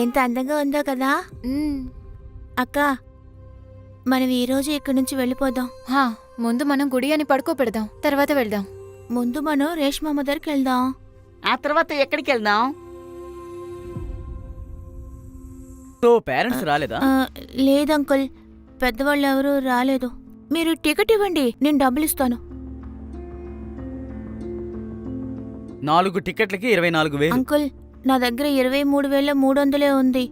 ఎంత అందంగా ఉందో కదా. ఉమ్, అక్క, మనం ఈ రోజు ఇక్కడి నుంచి వెళ్ళిపోదాం. హా, ముందు మనం గుడియాని పడుకోపెడదాం, తర్వాత వెళ్దాం. ముందు మనం రేష్మమ్మ దగ్గరికి వెళ్దాం. ఆ తర్వాత ఎక్కడికి వెళ్దాం? సో పేరెంట్స్ రాలేదా? లేదు అంకుల్, పెద్దవాళ్ళు ఎవరూ రాలేదు. మీరు టికెట్ ఇవ్వండి, నేను డబ్బులు ఇస్తాను. 4 టికెట్లకి 24,000. అంకుల్, నా దగ్గర 23,300 ఉంది.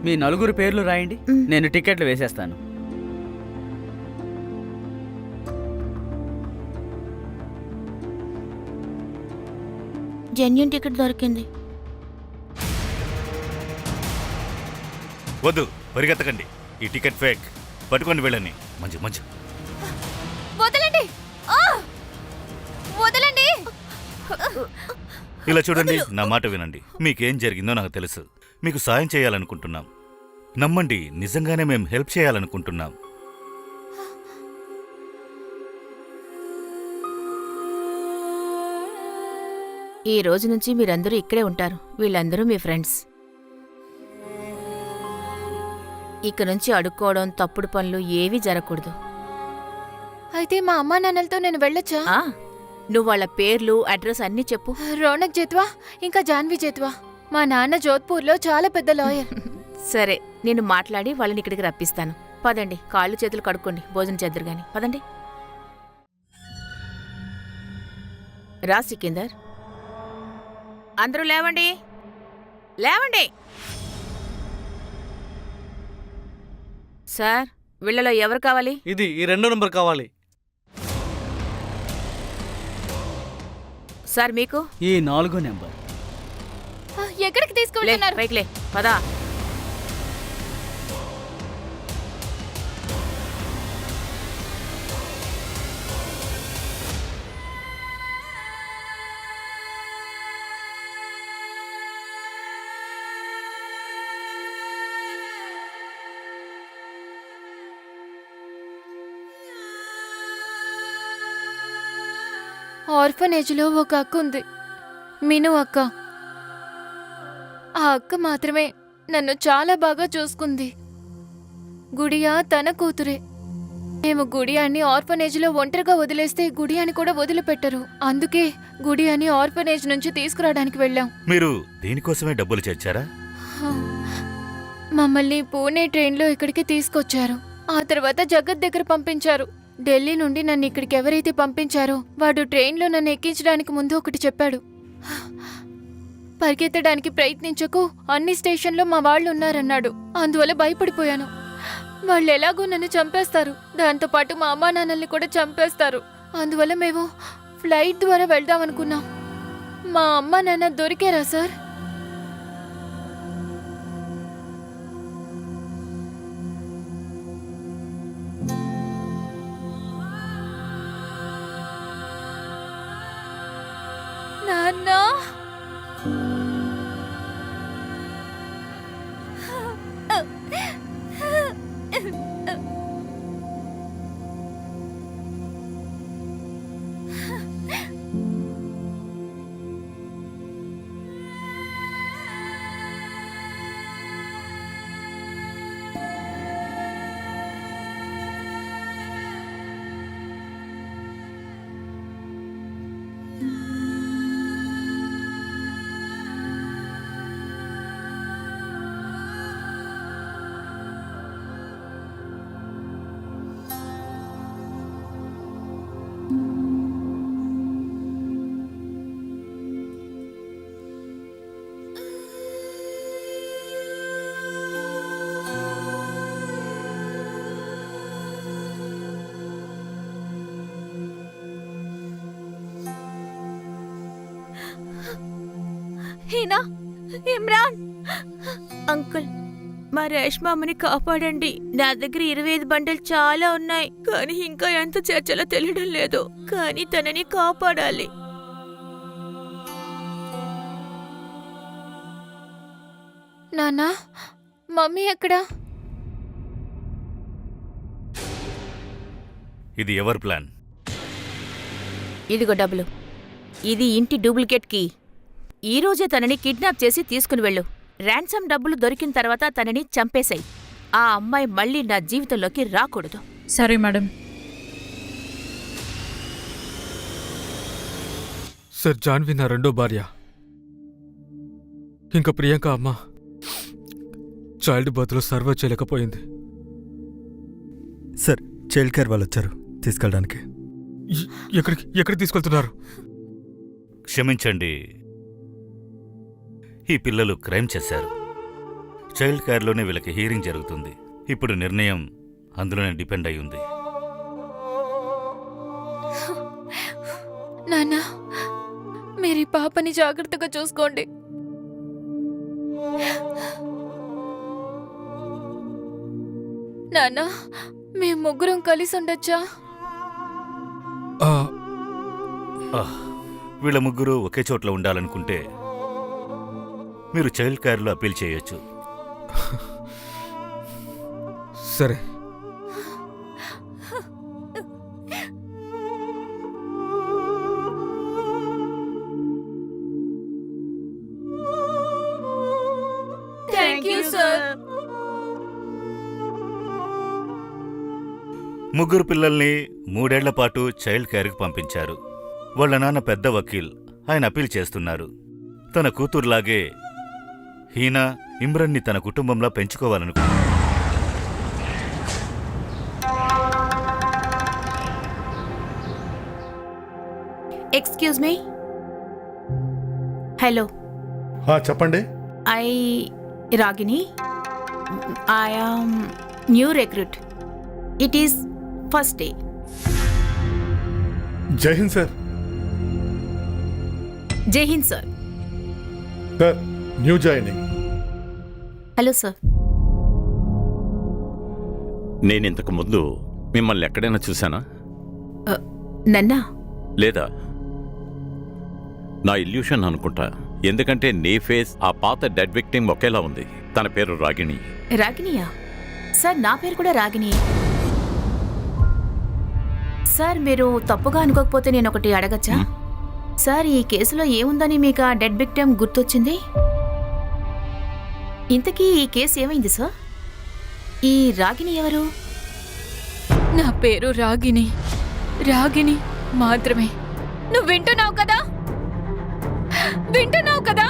మీ 4 పేర్లు రాయండి, నేను టికెట్లు వేసేస్తాను. జెన్యూన్ టికెట్ దొరికింది. వద్దు, పరిగెత్తకండి. ఈ టికెట్ ఫేక్. పట్టుకొని వెళ్ళండి. మంచి మంచి. వదలండి, వదలండి. ఇలా చూడండి, నా మాట వినండి. మీకేం జరిగిందో నాకు తెలుసు. మీకు సాయం చేయాలనుకుంటున్నాం. నమ్మండి, నిజంగానే మేం హెల్ప్ చేయాలనుకుంటున్నాం. ఈ రోజు నుంచి మీరందరూ ఇక్కడే ఉంటారు. వీళ్ళందరూ మీ ఫ్రెండ్స్. ఇక నుంచి అడుక్కోవడం, తప్పుడు పనులు ఏవీ జరగకూడదు. అయితే మా అమ్మా నాన్నలతో నేను వెళ్ళొచ్చా? నువ్వు వాళ్ళ పేర్లు, అడ్రస్ అన్నీ చెప్పు. రౌనక్ జేత్వా, ఇంకా జాన్వి జేత్వా. మా నాన్న జోధ్పూర్లో చాలా పెద్ద లాయర్. సరే, నేను మాట్లాడి వాళ్ళని ఇక్కడికి రప్పిస్తాను. పదండి, కాళ్ళు చేతులు కడుక్కోండి, భోజనం చేద్దరు గాని. పదండి. రా సికిందర్. అందరూ లేవండి, లేవండి. సార్, వీళ్ళలో ఎవరు కావాలి? ఇది ఈ 2 నంబర్ కావాలి. సార్, మీకు? ఈ 4 నెంబర్. ఎక్కడికి తీసుకువెళ్తున్నారు? పైకిలే, పదా. ఆర్ఫనేజ్లో ఒక అక్క ఉంది, మిను అక్క. ఆ అక్క మాత్రమే నన్ను చాలా బాగా చూసుకుంది. గుడియా తన కూతురే. మేము గుడియాని ఆర్ఫనేజ్లో ఒంటరిగా వదిలేస్తే గుడియాని కూడా వదిలిపెట్టరు. అందుకే గుడియాని ఆర్ఫనేజ్ నుంచి తీసుకురావడానికి వెళ్ళాం. మీరు దీనికోసమే డబ్బులు చేర్చారా? మమ్మల్ని పూణే ట్రైన్లో ఇక్కడికి తీసుకొచ్చారు. ఆ తర్వాత జగత్ దగ్గర పంపించారు. ఢిల్లీ నుండి నన్ను ఇక్కడికి ఎవరైతే పంపించారో వాడు ట్రైన్లో నన్ను ఎక్కించడానికి ముందు ఒకటి చెప్పాడు. పరిగెత్తడానికి ప్రయత్నించకు, అన్ని స్టేషన్లో మా వాళ్ళు ఉన్నారన్నాడు. అందువల్ల భయపడిపోయాను. వాళ్ళు ఎలాగో నన్ను చంపేస్తారు, దాంతోపాటు మా అమ్మా నాన్నల్ని కూడా చంపేస్తారు. అందువల్ల మేము ఫ్లైట్ ద్వారా వెళ్దామనుకున్నాం. మా అమ్మా నాన్న దొరికారా సార్? నాన్నా, హీనా, ఇమ్రాన్, అంకుల్, మా రేష్మామ్మని కాపాడండి. నా దగ్గర 25 బండలు చాలా ఉన్నాయి, కానీ ఇంకా ఎంత చేర్చాలో తెలియడం లేదు. కానీ తనని కాపాడాలి. నాన్నా, మమ్మీ ఎక్కడా? ఇది ఎవరి ప్లాన్? ఇదిగో డబ్బులు. ఇది ఇంటి డూప్లికేట్ కీ. ఈ రోజే తనని కిడ్నాప్ చేసి తీసుకుని వెళ్ళు. ర్యాన్సమ్ డబ్బులు దొరికిన తర్వాత తనని చంపేశాయి. ఆ అమ్మాయి మళ్ళీ నా జీవితంలోకి రాకూడదు. సరే మేడం. సార్, జాన్వి నా రెండో భార్య. ఇంకా ప్రియాంక అమ్మ చైల్డ్ బర్త్లో సర్వైవ్ చేయలేకపోయింది. సార్, చైల్డ్ కేర్ వాళ్ళు వచ్చారు తీసుకెళ్ళడానికి. ఎక్కడికి తీసుకెళ్తున్నారు? క్షమించండి, ఈ పిల్లలు క్రైమ్ చేశారు. చైల్డ్ కేర్లోనే వీళ్ళకి హీరింగ్ జరుగుతుంది. ఇప్పుడు నిర్ణయం అందులోనే డిపెండ్ అయి ఉంది. నాన్నా, మీరు ఈ పాపని జాగ్రత్తగా చూసుకోండి. నాన్నా, మేము ముగ్గురం కలిసి ఉండొచ్చా? వీళ్ళ ముగ్గురు ఒకే చోట్ల ఉండాలనుకుంటే మీరు చైల్డ్ కేర్లో అప్పీల్ చేయొచ్చు. సరే. Thank you sir. ముగ్గురు పిల్లల్ని 3 ఏళ్ల పాటు చైల్డ్ కేర్కి పంపించారు. వాళ్ళ నాన్న పెద్ద వకీల్, ఆయన అప్పీల్ చేస్తున్నారు. తన కూతురులాగే హీనా ఇమ్రాన్ని తన కుటుంబంలో పెంచుకోవాలనుకున్నారు. Excuse me. హలో, చెప్పండి. Ragini. I am new recruit. It is first day. జై హింద్ సార్. జై హింద్ sir. Sir, new joining. Hello sir. నేనింతకు ముందు మిమ్మల్ని ఎక్కడైనా చూశానా? నన్నా? లేదా, నా ఇల్యూషన్ అనుకుంటా. ఎందుకంటే నీ ఫేస్ ఆ పాత డెడ్ విక్టిమ్ ఒకేలా ఉంది. తన పేరు రాగిణి. రాగిణియా? సార్, నా పేరు కూడా రాగిణి. సార్, మీరు తప్పుగా అనుకోకపోతే నేను ఒకటి అడగచ్చా? సార్, ఈ కేసులో ఏముందని మీకు ఆ డెడ్ విక్టిమ్ గుర్తొచ్చింది? ఇంతకీ ఈ కేసు ఏమైంది సార్? ఈ రాగిణి ఎవరు? నా పేరు రాగిణి. రాగిణి మాత్రమే. నువ్వు వింటున్నావు కదా? వింటున్నావు కదా?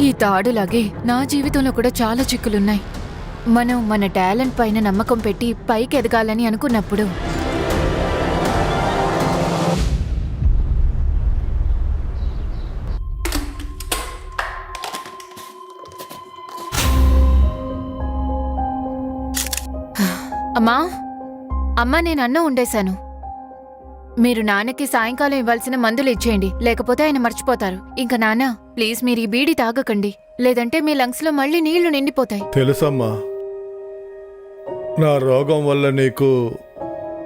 ఈ తాడులాగే నా జీవితంలో కూడా చాలా చిక్కులున్నాయి. మనం మన టాలెంట్ పైన నమ్మకం పెట్టి పైకి ఎదగాలని అనుకున్నప్పుడు అమ్మా, నేను అన్నం వండేశాను. మీరు నాన్నకి సాయంకాలం ఇవ్వాల్సిన మందులు ఇచ్చేయండి, లేకపోతే ఆయన మర్చిపోతారు. ఇంకా నాన్న, ప్లీజ్ మీరు ఈ బీడీ తాగకండి, లేదంటే మీ లంగ్స్ లో మళ్ళీ నీళ్లు నిండిపోతాయి. తెలుసమ్మా, నా రోగం వల్ల నీకు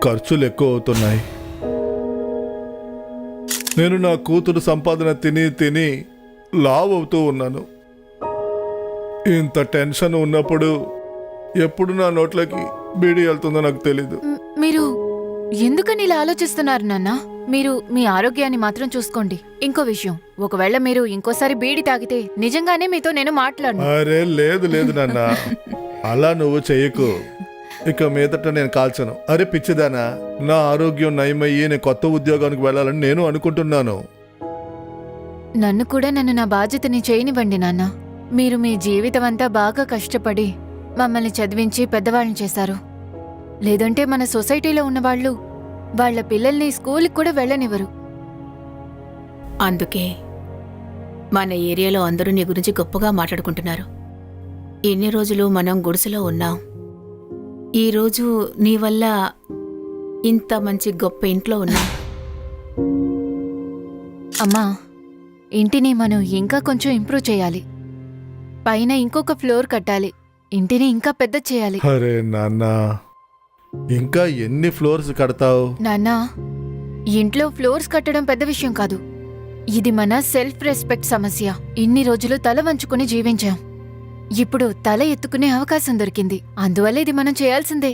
ఖర్చులు ఎక్కువ అవుతున్నాయి. నేను నా కూతురు సంపాదన తిని తిని లావ్ అవుతూ ఉన్నాను. ఇంత టెన్షన్ ఉన్నప్పుడు ఎప్పుడు నా నోట్లోకి బీడీ వెళ్తుందో నాకు తెలీదు. మీరు ఎందుకని ఇలా ఆలోచిస్తున్నారు నాన్న? మీరు మీ ఆరోగ్యాన్ని మాత్రం చూసుకోండి. ఇంకో విషయం, ఒకవేళ మీరు ఇంకోసారి బీడీ తాగితే నిజంగానే మీతో నేను మాట్లాడను. అరే లేదు లేదు నాన్న, అలా నువ్వు చెయ్యకు. ఇక మీదట నేను కాల్చను. అరే పిచ్చిదానా, నా ఆరోగ్యం నయమయ్యి నేను కొత్త ఉద్యోగానికి వెళ్ళాలని నేను అనుకుంటున్నాను. నన్ను కూడా నా బాధ్యతని చేయనివ్వండి నాన్న. మీరు మీ జీవితం అంతా బాగా కష్టపడి మమ్మల్ని చదివించి పెద్దవాళ్ళని చేశారు. లేదంటే మన సొసైటీలో ఉన్నవాళ్ళు వాళ్ళ పిల్లల్ని స్కూల్కి కూడా వెళ్ళనివ్వరు. అందుకే మన ఏరియాలో అందరూ నీ గురించి గొప్పగా మాట్లాడుకుంటున్నారు. ఎన్ని రోజులు మనం గుడిసెలో ఉన్నాం. ఈరోజు నీ వల్ల ఇంత మంచి గొప్ప ఇంట్లో ఉన్నాం. అమ్మా, ఇంటిని మనం ఇంకా కొంచెం ఇంప్రూవ్ చేయాలి. పైన ఇంకొక ఫ్లోర్ కట్టాలి. ఇంటిని ఇంకా పెద్ద చేయాలి. అరే నాన్న, ఇంకా ఎన్ని ఫ్లోర్స్ కడతావు? నాన్నా, ఇంట్లో ఫ్లోర్స్ కట్టడం పెద్ద విషయం కాదు. ఇది మన సెల్ఫ్ రెస్పెక్ట్ సమస్య. ఇన్ని రోజులు తల వంచుకుని జీవించాం. ఇప్పుడు తల ఎత్తుకునే అవకాశం దొరికింది. అందువల్ల ఇది మనం చేయాల్సిందే.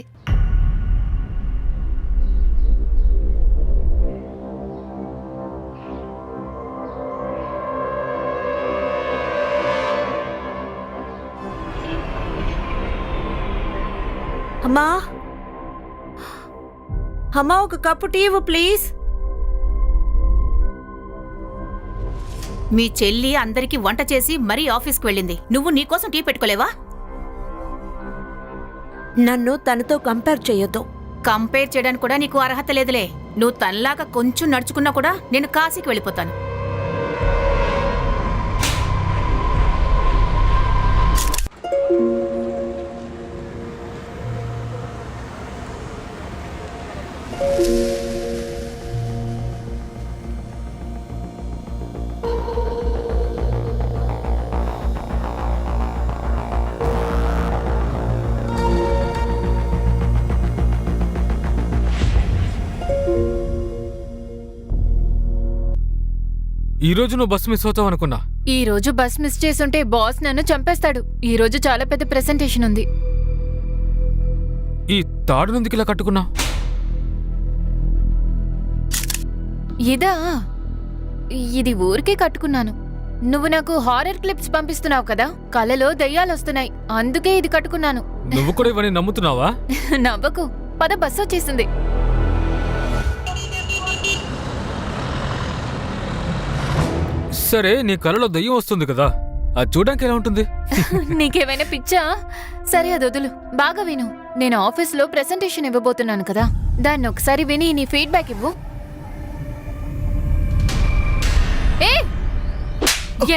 అమ్మా, అమ్మా, ఒక కప్పు టీ ఇవ్వు ప్లీజ్. మీ చెల్లి అందరికీ వంట చేసి మరీ ఆఫీస్కి వెళ్ళింది. నువ్వు నీకోసం టీ పెట్టుకోలేవా? నన్ను తనతో కంపేర్ చెయ్యొద్దు. కంపేర్ చేయడానికి కూడా నీకు అర్హత లేదులే. నువ్వు తనలాగా కొంచెం నడుచుకున్నా కూడా నేను కాశీకి వెళ్ళిపోతాను. ఈ రోజు నువ్వు బస్సు మిస్ అవుతావు అనుకున్నా. ఈ రోజు బస్ మిస్ చేసుంటే బాస్ నన్ను చంపేస్తాడు. ఈ రోజు చాలా పెద్ద ప్రెజెంటేషన్ ఉంది. ఈ తాడు నుందికి ఇలా కట్టుకున్నా. ఇదా? ఇది ఊరికే కట్టుకున్నాను. నువ్వు నాకు హారర్ క్లిప్స్ పంపిస్తున్నావు కదా, కలలో దయ్యాలొస్తున్నాయి. అందుకే ఇది కట్టుకున్నాను. నువ్వు కూడా ఇవన్నీ నమ్ముతున్నావా? నవ్వకు, పద, బస్సు వచ్చేసింది. సరే, నీ కలలో దయ్యం వస్తుంది కదా, అది చూడడానికి ఎలా ఉంటుంది? నీకేమైనా పిచ్చా? సరే, అది వదులు. బాగా విను. నేను ఆఫీస్లో ప్రెజెంటేషన్ ఇవ్వబోతున్నాను కదా, దాన్ని ఒకసారి విని నీ ఫీడ్బ్యాక్ ఇవ్వు. ఏ,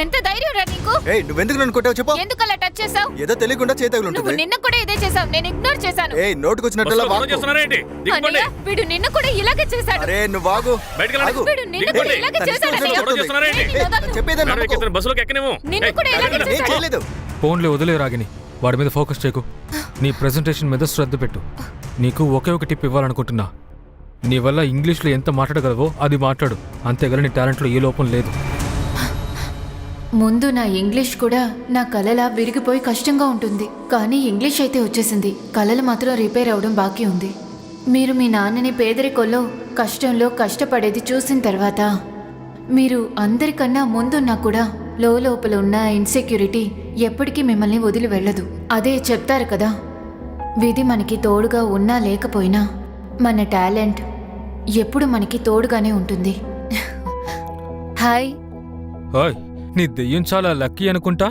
ఎంత ధైర్యం రా నీకు? ఏయ్, నువ్వెందుకు నన్ను కొట్టావు చెప్పు. ఎందుకు అలా టచ్ చేసావు? ఏదో తెలియకుండా చేయి నువ్వు తగులుంటుంది. నిన్న కూడా ఇదే చేసావు. నేను ఇగ్నోర్ చేశాను. ఏయ్, నోటుకొచ్చినట్టు బస్సులో గొడవ చేస్తున్నారా ఏంటి? దిగిపోండి. అన్నయ్య, వీడు నిన్న కూడా ఇలాగే చేశాడు. అరే నువ్వు ఆగు. బయటికి వెళ్ళండి. ఆగు. వీడు నిన్న కూడా దిగిపోండి. ఇలాగే చేశాడు అన్నయ్య. గొడవ చేస్తున్నారా ఏంటి? నేను వదలను. చెప్పేదే మేడం, నమ్మకు. ఇతను బస్సులోకి ఎక్కనేమో. నిన్ను కూడా ఇలాగే నేను చేశాడు. చేయలేదు. ఫోన్లే వదిలే రాగిని. వాడి మీద ఫోకస్ చేయకు. నీ ప్రెజెంటేషన్ మీద శ్రద్ధ పెట్టు. నీకు ఒకే ఒక టిప్ ఇవ్వాలనుకుంటున్నా. నీ వల్ల ఇంగ్లీష్లో ఎంత మాట్లాడగలవో అది మాట్లాడు. అంతేగాని నీ టాలెంట్లో ఏ లోపం లేదు. ముందు నా ఇంగ్లీష్ కూడా నా కలలా విరిగిపోయి కష్టంగా ఉంటుంది. కానీ ఇంగ్లీష్ అయితే వచ్చేసింది. కలలు మాత్రం రిపేర్ అవడం బాకీ ఉంది. మీరు మీ నాన్నని పేదరికంలో కష్టంలో కష్టపడేది చూసిన తర్వాత మీరు అందరికన్నా ముందున్నా కూడా లోపల ఉన్న ఇన్సెక్యూరిటీ ఎప్పటికీ మిమ్మల్ని వదిలి వెళ్ళదు. అదే చెప్తారు కదా, విధి మనకి తోడుగా ఉన్నా లేకపోయినా మన టాలెంట్ ఎప్పుడు మనకి తోడుగానే ఉంటుంది. హాయ్. హాయ్, నీ దెయ్యం చాలా లక్కీ అనుకుంటా.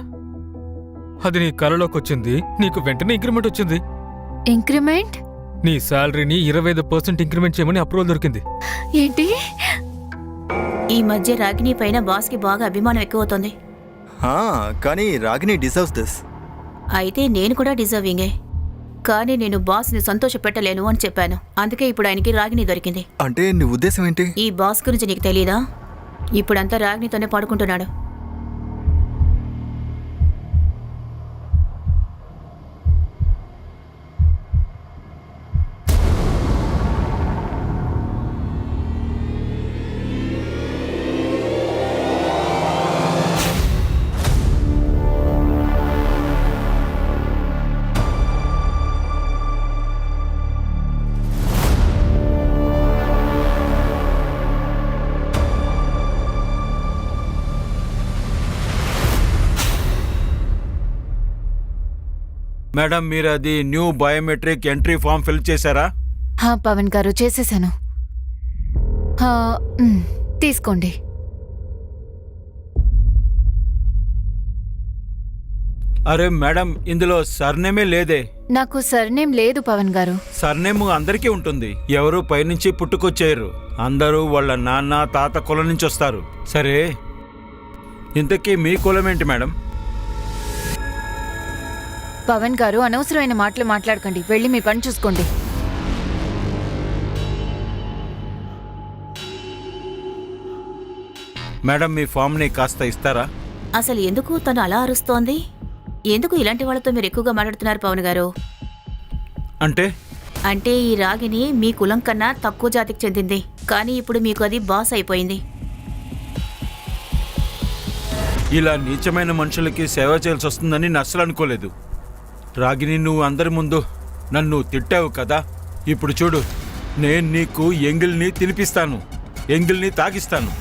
అది నీ కలలోకి వచ్చింది, నీకు వెంటనే ఇంక్రిమెంట్ వచ్చింది. ఇంక్రిమెంట్? నీ శాలరీని 25% ఇంక్రిమెంట్ చేయమని అప్రూవల్ దొరికింది. ఏంటి? ఈ మధ్య రాగిణి పైన బాస్కి బాగా అభిమానం ఎక్కువవుతోంది. కానీ రాగిని డిజర్వ్స్ దిస్. అయితే నేను కూడా డిజర్వింగే. కానీ నేను బాస్ని సంతోష పెట్టలేను అని చెప్పాను. అందుకే ఇప్పుడు ఆయనకి రాగిణి దొరికింది. అంటే నీ ఉద్దేశం ఏంటి? ఈ బాస్ గురించి నీకు తెలీదా? ఇప్పుడంతా రాగిణితోనే పడుకుంటున్నాడు. మేడం, మీరు అది new biometric entry form fill చేశారా? పవన్ గారు, చేసేసాను. తీసుకోండి. అరే మేడం, ఇందులో సర్నేమే లేదే. నాకు సర్నేమ్ లేదు పవన్ గారు. సర్నేమ్ అందరికీ ఉంటుంది. ఎవరు పైనుంచి పుట్టుకొచ్చారు. అందరూ వాళ్ళ నాన్న తాత కులం నుంచి వస్తారు. సరే, ఇంతకీ మీ కులం ఏంటి మేడం? పవన్ గారు, అనవసరమైన మాటలు మాట్లాడకండి. వెళ్ళి మీ పని చూసుకోండి. మేడం మీ ఫామ్ని కాస్త ఇస్తారా? అసలు ఎందుకు తను అలా అరుస్తోంది? ఎందుకు ఇలాంటి వాళ్ళతో మీరు ఎక్కువగా మాట్లాడుతున్నారు పవన్ గారు? అంటే ఈ రాగిని మీ కులం కన్నా తక్కువ జాతికి చెందింది, కానీ ఇప్పుడు మీకు అది బాస్ అయిపోయింది. ఇలా నీచమైన మనుషులకి సేవ చేయాల్సి వస్తుందని నేను అస్సలు అనుకోలేదు. రాగిని, నువ్వు అందరి ముందు నన్ను తిట్టావు కదా, ఇప్పుడు చూడు, నేను నీకు ఎంగిల్ని తినిపిస్తాను, ఎంగిల్ని తాగిస్తాను.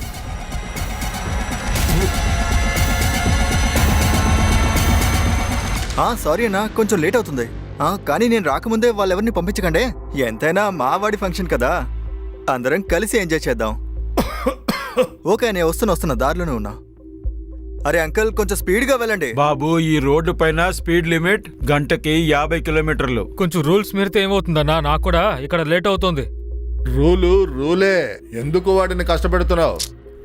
సారీ అన్నా, కొంచెం లేట్ అవుతుంది. కానీ నేను రాకముందే వాళ్ళెవరిని పంపించకండి. ఎంతైనా మావాడి ఫంక్షన్ కదా, అందరం కలిసి ఎంజాయ్ చేద్దాం. ఓకే, నేను వస్తున్నా, దారిలోనే ఉన్నా. అరే అంకుల్, కొంచెం స్పీడ్గా వెళ్ళండి. బాబు, ఈ రోడ్డు పైన స్పీడ్ లిమిట్ గంటకి 50 కిలోమీటర్లు. కొంచెం రూల్స్ మీరితే ఏమవుతుందన్నా? నాకు కూడా ఇక్కడ లేట్ అవుతుంది. రూలే, ఎందుకు వాడిని కష్టపెడుతున్నావు?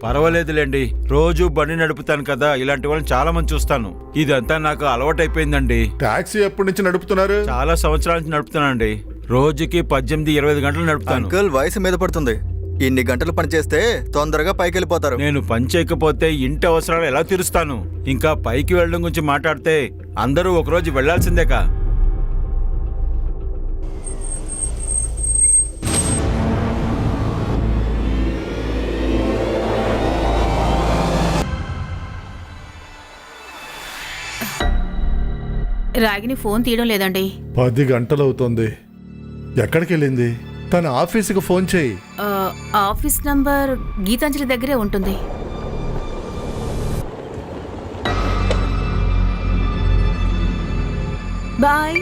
పర్వాలేదులేండి, రోజు బండి నడుపుతాను కదా, ఇలాంటి వాళ్ళని చాలా మంది చూస్తాను. ఇదంతా నాకు అలవాటైపోయిందండి. టాక్సీ ఎప్పటి నుంచి నడుపుతున్నారు? చాలా సంవత్సరాల నుంచి నడుపుతానండి. రోజుకి 18-20 గంటలు నడుపుతాను. అంకుల్, వయసు మీద పడుతుంది. ఇన్ని గంటలు పని చేస్తే తొందరగా పైకి వెళ్ళిపోతారు. నేను పని చేయకపోతే ఇంటి అవసరాలు ఎలా తీరుస్తాను? ఇంకా పైకి వెళ్ళడం గురించి మాట్లాడితే అందరూ ఒకరోజు వెళ్లాల్సిందేకా. రాగిని ఫోన్ తీయడం లేదండి. 10 గంటలవుతోంది. ఎక్కడికి వెళ్ళింది? తన ఆఫీసుకు ఫోన్ చేయి. ఆఫీస్ నంబర్ గీతాంజలి దగ్గరే ఉంటుంది. బాయ్.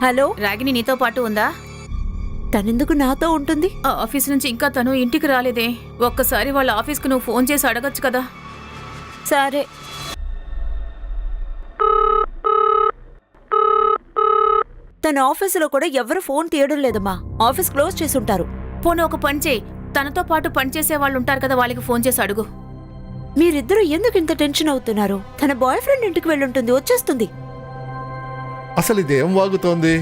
హలో, రాగిని నీతో పాటు ఉందా? తనెందుకు నాతో ఉంటుంది? ఆఫీస్ నుంచి ఇంకా తను ఇంటికి రాలేదే. ఒక్కసారి వాళ్ళ ఆఫీస్కి నువ్వు ఫోన్ చేసి అడగచ్చు కదా. సరే. తన ఆఫీసులో కూడా ఎవరు ఫోన్ తీయడం లేదమ్మా. ఆఫీస్ క్లోజ్ చేసి ఉంటారు. పోనీ ఒక పని చేయి, తనతో పాటు పనిచేసే వాళ్ళు ఉంటారు కదా, వాళ్ళకి ఫోన్ చేసి అడుగు. మీరిద్దరూ ఎందుకు ఇంత టెన్షన్ అవుతున్నారు? తన బాయ్ ఫ్రెండ్ ఇంటికి వెళ్ళుంటుంది, వచ్చేస్తుంది. అసలు ఇదేం వాగుతోంది?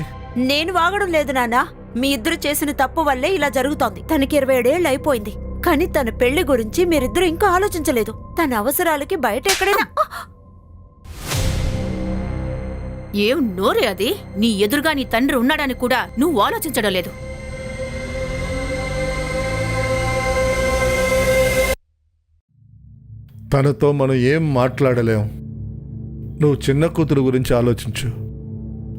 నేను వాగడం లేదు నాన్న. మీ ఇద్దరు చేసిన తప్పు వల్లే ఇలా జరుగుతోంది. తనకి 27 ఏళ్ళు అయిపోయింది, కానీ తన పెళ్లి గురించి మీరిద్దరూ ఇంకా ఆలోచించలేదు. తన అవసరాలకి బయట ఎక్కడైనా... ఏం నోరే అది? నీ ఎదురుగా నీ తండ్రి ఉన్నాడని కూడా నువ్వు ఆలోచించడం లేదు. తనతో మనం ఏం మాట్లాడలేం. నువ్వు చిన్న కూతురు గురించి ఆలోచించు.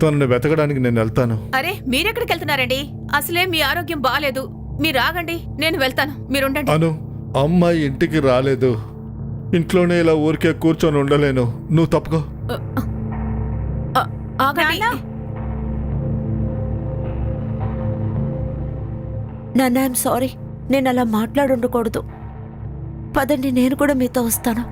తనని వెతకడానికి నేను వెళ్తాను. అరే, మీరెక్కడికి వెళ్తున్నారండి? అసలే మీ ఆరోగ్యం బాలేదు. మీరు ఆగండి, నేను వెళ్తాను, మీరుండండి. అను, అమ్మాయి ఇంటికి రాలేదు. ఇంట్లోనే ఇలా ఊరికే కూర్చొని ఉండలేను. నువ్వు తప్పుకో. ఆగండి. నాన్న, ఐఎమ్ సారీ. నేను అలా మాట్లాడుండకూడదు. పదండి, నేను కూడా మీతో వస్తాను.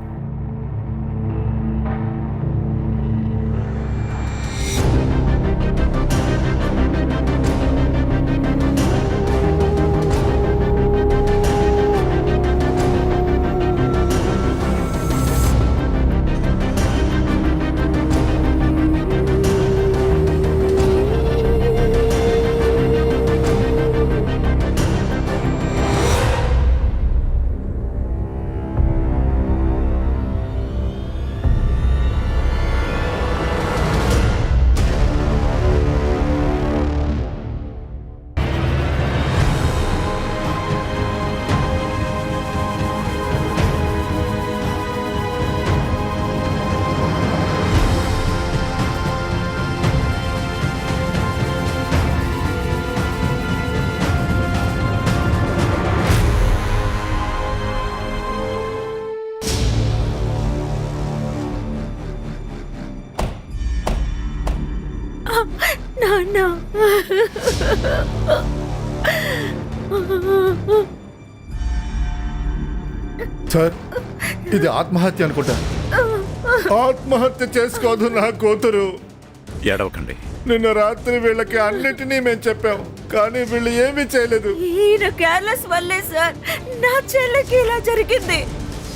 నాన్న, సార్, ఇది ఆత్మహత్య అనుకుంటా. ఆత్మహత్య చేసుకోదు నా కూతురు. ఏడవకండి. నిన్న రాత్రి వీళ్ళకి అన్నిటినీ మేము చెప్పాం, కానీ వీళ్ళు ఏమీ చేయలేదు. ఈయన కేర్లెస్ వల్లే సార్ నా చెల్లెకి ఇలా జరిగింది.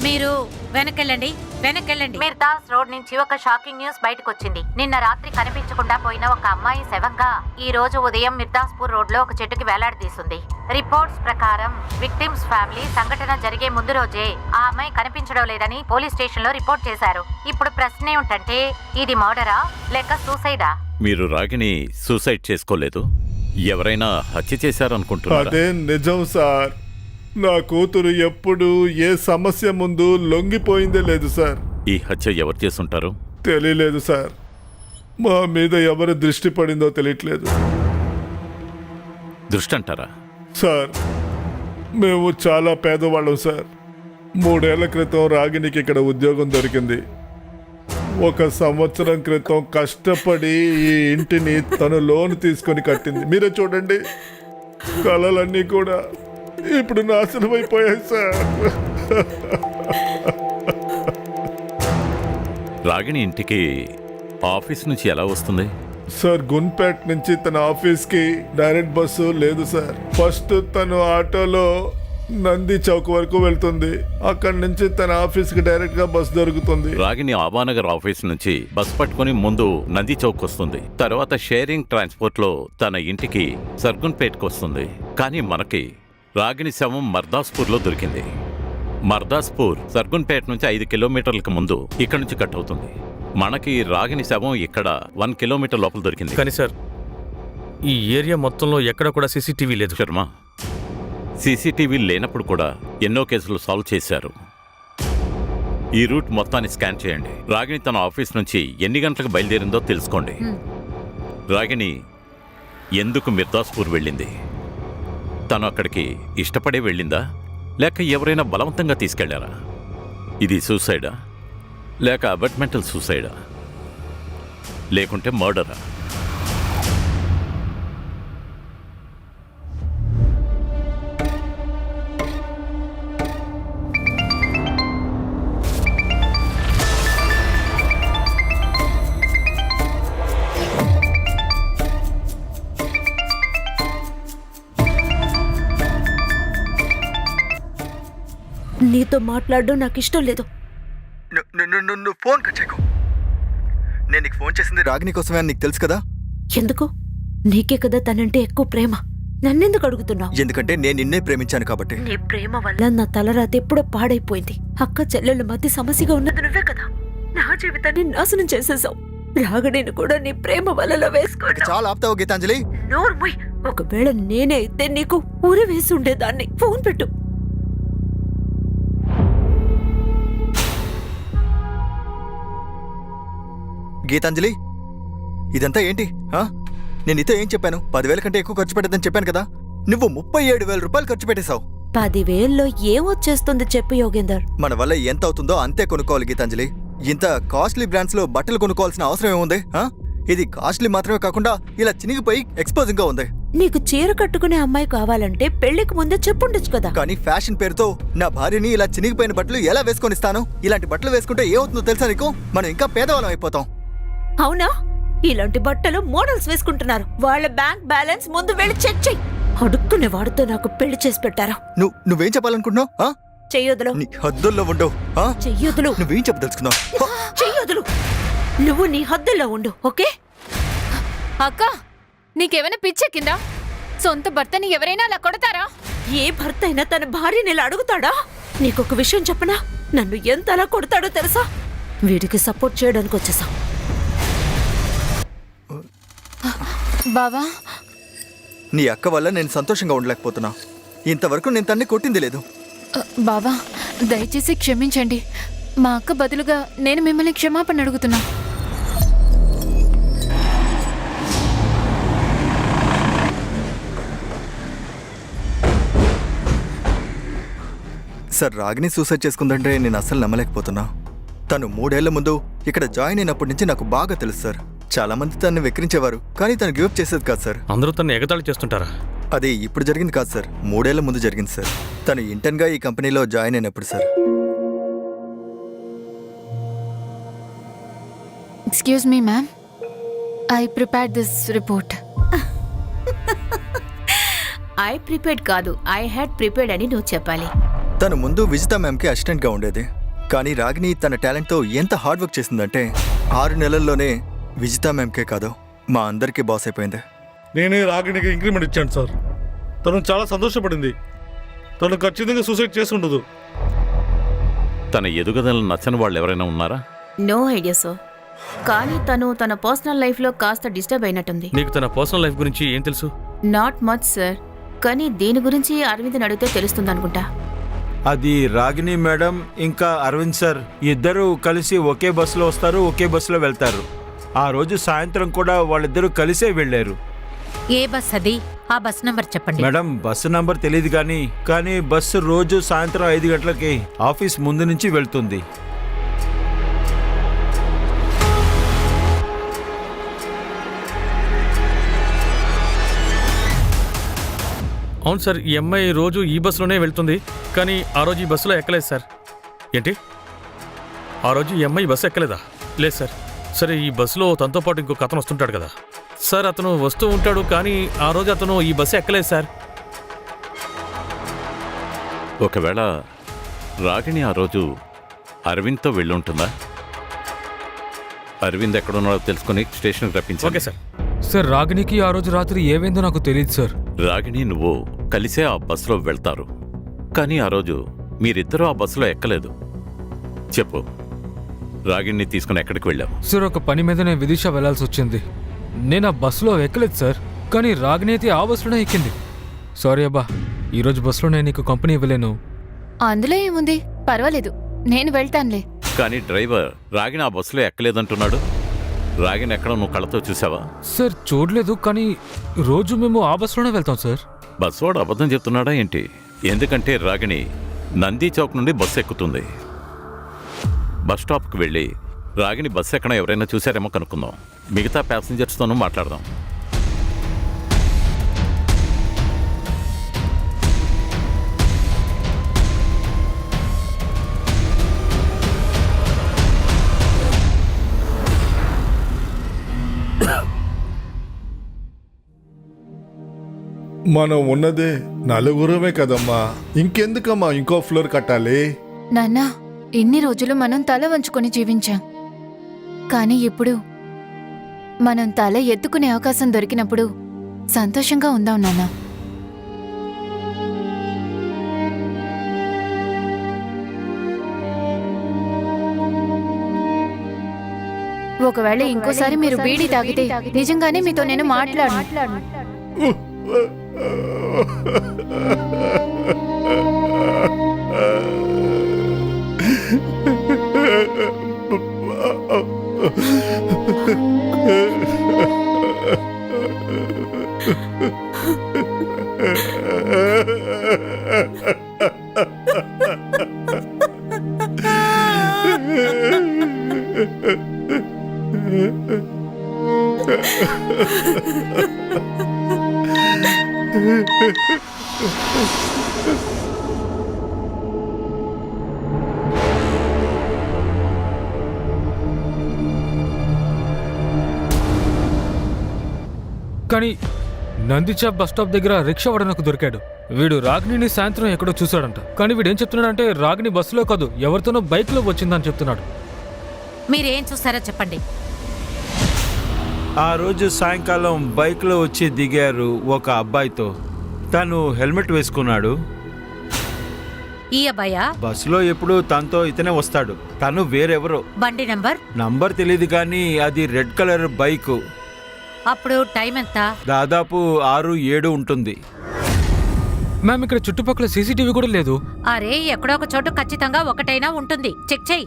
మీరు వెనకెళ్ళండి, వెనకెళ్ళండి. మిర్దాస్ రోడ్ నుంచి ఒక షాకింగ్ న్యూస్ బయటకు వచ్చింది. నిన్న రాత్రి కనిపించకుండా పోయిన ఒక అమ్మాయి శవంగా ఈ రోజు ఉదయం మిర్దాస్పూర్ రోడ్ లో ఒక చెట్టుకి వేలాడదీసింది. రిపోర్ట్స్ ప్రకారం విక్టిమ్స్ ఫ్యామిలీ సంఘటన జరిగే ముందు రోజే ఆ అమ్మాయి కనిపించడం లేదని పోలీస్ స్టేషన్ లో రిపోర్ట్ చేశారు. ఇప్పుడు ప్రశ్న ఏమిటంటే ఇది మర్డరా లేక సూసైడా? మీరు రాగిని సూసైడ్ చేసుకోలేదు, ఎవరైనా హత్య చేశారనుకుంటున్నారా? అదే నిజం సార్. నా కూతురు ఎప్పుడు ఏ సమస్య ముందు లొంగిపోయిందే లేదు సార్. ఈ హత్య ఎవరు చేసుంటారు? తెలియలేదు సార్. మా మీద ఎవరు దృష్టి పడిందో తెలియట్లేదు దృష్టి అంటారా? సార్, మేము చాలా పేదవాళ్ళం సార్. 3 ఏళ్ల క్రితం రాగినికి ఇక్కడ ఉద్యోగం దొరికింది. 1 సంవత్సరం క్రితం కష్టపడి ఈ ఇంటిని తను లోన్ తీసుకొని కట్టింది. మీరే చూడండి, కళలన్నీ కూడా ఇప్పుడు నాశనం అయిపోయాయి సార్. రాగిణి ఇంటికి ఆఫీస్ నుంచి ఎలా వస్తుంది? సార్, గున్పేట్ నుంచి తన ఆఫీస్కి డైరెక్ట్ బస్సు లేదు సార్. ఫస్ట్ తను ఆటోలో నంది చౌక్ వరకు వెళ్తుంది. అక్కడి నుంచి తన ఆఫీస్కి డైరెక్ట్ గా బస్ దొరుకుతుంది. రాగిణి ఆబానగర్ ఆఫీస్ నుంచి బస్ పట్టుకుని ముందు నంది చౌక్ వస్తుంది. తర్వాత షేరింగ్ ట్రాన్స్పోర్ట్ లో తన ఇంటికి సర్గున్పేట్కి వస్తుంది. కానీ మనకి రాగిణి శవం మర్దాస్పూర్లో దొరికింది. మర్దాస్పూర్ సర్గున్పేట్ నుంచి 5 కిలోమీటర్లకు ముందు ఇక్కడ నుంచి కట్ అవుతుంది. మనకి రాగిణి శవం ఇక్కడ 1 కిలోమీటర్ లోపల దొరికింది. కానీ సార్, ఈ ఏరియా మొత్తంలో ఎక్కడ కూడా సీసీటీవీ లేదు. శర్మ, సీసీటీవీ లేనప్పుడు కూడా ఎన్నో కేసులు సాల్వ్ చేశారు. ఈ రూట్ మొత్తాన్ని స్కాన్ చేయండి. రాగిణి తన ఆఫీస్ నుంచి ఎన్ని గంటలకు బయలుదేరిందో తెలుసుకోండి. రాగిణి ఎందుకు మిర్దాస్పూర్ వెళ్ళింది? తను అక్కడికి ఇష్టపడే వెళ్ళిందా లేక ఎవరైనా బలవంతంగా తీసుకెళ్లారా? ఇది సూసైడా లేక అబర్ట్మెంటల్ సూసైడా లేకుంటే మర్డరా? నీతో మాట్లాడడం నాకు ఇష్టం లేదు. నువ్వు ఫోన్ కట్ చేయకు. నేను నీకు ఫోన్ చేసింది రాగిణి కోసమే అని నీకు తెలుసు కదా. ఎందుకు? నీకే కదా తనంటే ఎక్కువ ప్రేమ. నన్నెందుకు అడుగుతున్నావు? ఎందుకంటే నేను నిన్నే ప్రేమించాను కాబట్టి. నీ ప్రేమ వల్ల నా తలరాత ఎప్పుడో పాడైపోయింది. అక్క చెల్లెళ్ళ మధ్య సమస్యగా ఉన్నది నువ్వే కదా. నా జీవితాన్ని నాశనం చేసేసావు. రాగిణిని కూడా నీ ప్రేమ వలలో వేసుకోండి. చాలా ఆపుతావు గీతాంజలి. నోర్మోయ్. ఒకవేళ నేనే అయితే నీకు ఊరి వేసి ఉండేదాన్ని. ఫోన్ పెట్టు. గీతాంజలి, ఇదంతా ఏంటి? నేను నీతో ఏం చెప్పాను? 10,000 కంటే ఎక్కువ ఖర్చు పెట్టదని చెప్పాను కదా. నువ్వు 37,000 రూపాయలు ఖర్చు పెట్టేశావు. 10,000లో ఏమొచ్చేస్తుంది చెప్పు యోగేందర్. మన వల్ల ఎంత అవుతుందో అంతే కొనుక్కోవాలి గీతాంజలి. ఇంత కాస్ట్లీ బ్రాండ్స్ లో బట్టలు కొనుక్కోవాల్సిన అవసరం ఏముంది? ఇది కాస్ట్లీ మాత్రమే కాకుండా ఇలా చినిగిపోయి ఎక్స్పోజింగ్ గా ఉంది. నీకు చీర కట్టుకునే అమ్మాయి కావాలంటే పెళ్లికి ముందే చెప్పుండొచ్చు కదా. కానీ ఫ్యాషన్ పేరుతో నా భార్యని ఇలా చినిగిపోయిన బట్టలు ఎలా వేసుకొనిస్తాను? ఇలాంటి బట్టలు వేసుకుంటే ఏమవుతుందో తెలుసా నీకు? మనం ఇంకా పేదవాళ్ళం అయిపోతాం. అవునా? ఇలాంటి బట్టలు మోడల్స్ వేసుకుంటున్నారు. వాళ్ళ బ్యాంక్ బ్యాలెన్స్ ముందు వెళ్ళి చెక్ చెయ్యి. అడుక్కునే వాడితో నాకు పెళ్లి చేసి పెట్టారా? నువ్వేం చెప్పాలనుకుంటున్నావు? చెయ్యొదులు. నీ హద్దుల్లో ఉండవు. చెయ్యొదులు. నువ్వేం చెప్పదలుచుకున్నావు? చెయ్యొదులు. నువ్వు నీ హద్దుల్లో ఉండు, ఓకే? అక్క, నీకేమైనా పిచ్చెక్కిందా? సొంత భర్తని ఎవరైనా అలా కొడతారా? ఏ భర్త అయినా తన భార్యని ఇలా అడుగుతాడా? నీకొక విషయం చెప్పనా? నన్ను ఎంత అలా కొడతాడో తెలుసా? వీడికి సపోర్ట్ చేయడానికి వచ్చేసా. బావా, నీ అక్క వల్ల నేను సంతోషంగా ఉండలేకపోతున్నా. ఇంతవరకు నేను తన్ని కొట్టింది లేదు. బావా, దయచేసి క్షమించండి. మా అక్క బదులుగా నేను మిమ్మల్ని క్షమాపణ అడుగుతున్నా. సార్, రాగిని సూసైడ్ చేసుకుందంటే నేను అస్సలు నమ్మలేకపోతున్నా. తను 3 ఏళ్ల ముందు ఇక్కడ జాయిన్ అయినప్పటి నుంచి నాకు బాగా తెలుసు సార్. చాలా మంది తనని వెక్కిరించేవారు, కానీ తను గివప్ చేసేది కాదు సార్. అందరూ తను ఎగతాళి చేస్తుంటారా? అది ఇప్పుడు జరిగింది కాదు సార్, 3 ఏళ్ల ముందు జరిగింది సార్. తను ఇంటర్న్గా ఈ కంపెనీలో జాయిన్ అయినప్పుడు sir. Excuse me ma'am, I prepared this report. I prepared కాదు, ఐ హ్యాడ్ ప్రిపేర్డ్ అని నువ్వు చెప్పాలి. తను ముందు విజితా మ్యామ్కి అసిస్టెంట్గా ఉండేది. కానీ రాగిని తన టాలెంట్తో ఎంత హార్డ్ వర్క్ చేసిందంటే 6 నెలల్లోనే విజితా మ్యామ్కే కాదు మా అందరికీ బాస్ అయిపోయింది. నేనే రాగిణికి ఇంక్రిమెంట్ ఇచ్చాను సార్. తను చాలా సంతోషపడింది. తను ఖచ్చితంగా సూసైడ్ చేసి ఉండదు. తన ఎదుగుదలను నచ్చని వాళ్ళు ఎవరైనా ఉన్నారా? No idea sir. కానీ తను తన పర్సనల్ లైఫ్లో కాస్త డిస్టర్బ్ అయినట్టుంది. నీకు తన పర్సనల్ లైఫ్ గురించి ఏం తెలుసు? Not much sir. కానీ దీని గురించి అరవింద్ని అడిగితే తెలుస్తుంది అనుకుంటా. అది రాగిణి మేడం ఇంకా అరవింద్ సార్ ఇద్దరూ కలిసి ఒకే బస్సులో వస్తారు, ఒకే బస్సులో వెళ్తారు. ఆ రోజు సాయంత్రం కూడా వాళ్ళిద్దరూ కలిసే వెళ్ళారు. ఏ బస్ అది? ఆ బస్ నంబర్ చెప్పండి. మేడం బస్సు నంబర్ తెలియదు కానీ బస్సు రోజు సాయంత్రం 5 గంటలకి ఆఫీస్ ముందు నుంచి వెళ్తుంది. అవును సార్, ఈ అమ్మాయి రోజు ఈ బస్సులోనే వెళ్తుంది, కానీ ఆ రోజు ఈ బస్సులో ఎక్కలేదు సార్. ఏంటి? ఆ రోజు ఈ అమ్మాయి బస్సు ఎక్కలేదా? లేదు సార్. సరే, ఈ బస్సులో తనతో పాటు ఇంకొక అతను వస్తుంటాడు కదా సార్. అతను వస్తూ ఉంటాడు, కానీ ఆ రోజు అతను ఈ బస్సు ఎక్కలేదు సార్. ఒకవేళ రాగిణి ఆ రోజు అరవింద్తో వెళ్ళుంటుందా? అరవింద్ ఎక్కడున్నాడో తెలుసుకుని స్టేషన్కి రప్పించండి. Okay sir. సార్, రాగిణికి ఆ రోజు రాత్రి ఏమైందో నాకు తెలియదు సార్. రాగిణి నువ్వు కలిసే ఆ బస్సులో వెళ్తారు, కానీ ఆ రోజు మీరిద్దరూ ఆ బస్సులో ఎక్కలేదు. చెప్పు, రాగిణిని తీసుకుని ఎక్కడికి వెళ్ళావు? సార్, ఒక పని మీద నేను విదిశా వెళ్లాల్సి వచ్చింది. నేను ఆ బస్సులో ఎక్కలేదు సార్, కానీ రాగిణి అయితే ఆ బస్సులోనే ఎక్కింది. సారీ అబ్బా, ఈరోజు బస్సులో నేను నీకు కంపెనీ ఇవ్వలేను. అందులో ఏముంది, పర్వాలేదు, నేను వెళ్తానులే. కానీ డ్రైవర్ రాగిణి ఆ బస్సులో ఎక్కలేదంటున్నాడు. రాగిణి ఎక్కడ నువ్వు కళ్ళతో చూసావా? సార్, చూడలేదు, కానీ రోజు మేము ఆ బస్సులోనే వెళ్తాం సార్. బస్సు వాడు అబద్ధం చెప్తున్నాడా ఏంటి? ఎందుకంటే రాగిణి నంది చౌక్ నుండి బస్సు ఎక్కుతుంది. బస్ స్టాప్కి వెళ్ళి రాగిణి బస్సు ఎక్కడ ఎవరైనా చూసారేమో కనుక్కుందాం. మిగతా ప్యాసింజర్స్తోనూ మాట్లాడదాం. మనం ఉన్నదే 4 కదమ్మా, ఇంకెందుకమ్మా ఇంకో ఫ్లోర్ కట్టాలి? నాన్న, ఇన్ని రోజులు మనం తల వంచుకొని జీవించాం, కానీ ఇప్పుడు మనం తల ఎత్తుకునే అవకాశం దొరికినప్పుడు సంతోషంగా ఉందాం నాన్న. ఒకవేళ ఇంకోసారి మీరు బీడీ తాగితే నిజంగానే మీతో నేను మాట్లాడను. కానీ నందిచాప్ బస్ స్టాప్ దగ్గర రిక్షా వాడు నాకు దొరికాడు. వీడు రాగిణిని సాయంత్రం ఎక్కడో చూశాడంట, కానీ వీడేం చెప్తున్నాడంటే రాగిణి బస్సులో కాదు ఎవరితోనో బైక్లో వచ్చిందని చెప్తున్నాడు. మీరేం చూసారో చెప్పండి. ఆ రోజు సాయంకాలం బైక్లో వచ్చి దిగారు ఒక అబ్బాయితో. తను హెల్మెట్ వేసుకున్నాడు. ఈ అబ్బాయా? బస్సులో ఎప్పుడు తనతో ఇతనే వస్తాడు. తను వేరెవరో. బండి నంబర్ తెలియదు, కానీ అది రెడ్ కలర్ బైకు. అప్పుడు టైం ఎంత? దాదాపు 6-7 ఉంటుంది. మ్యామ్, ఇక్కడ చుట్టుపక్కల సీసీటీవీ కూడా లేదు. అరే, ఎక్కడో ఒక చోటు ఖచ్చితంగా ఒకటైనా ఉంటుంది. చెక్ చెయ్యి.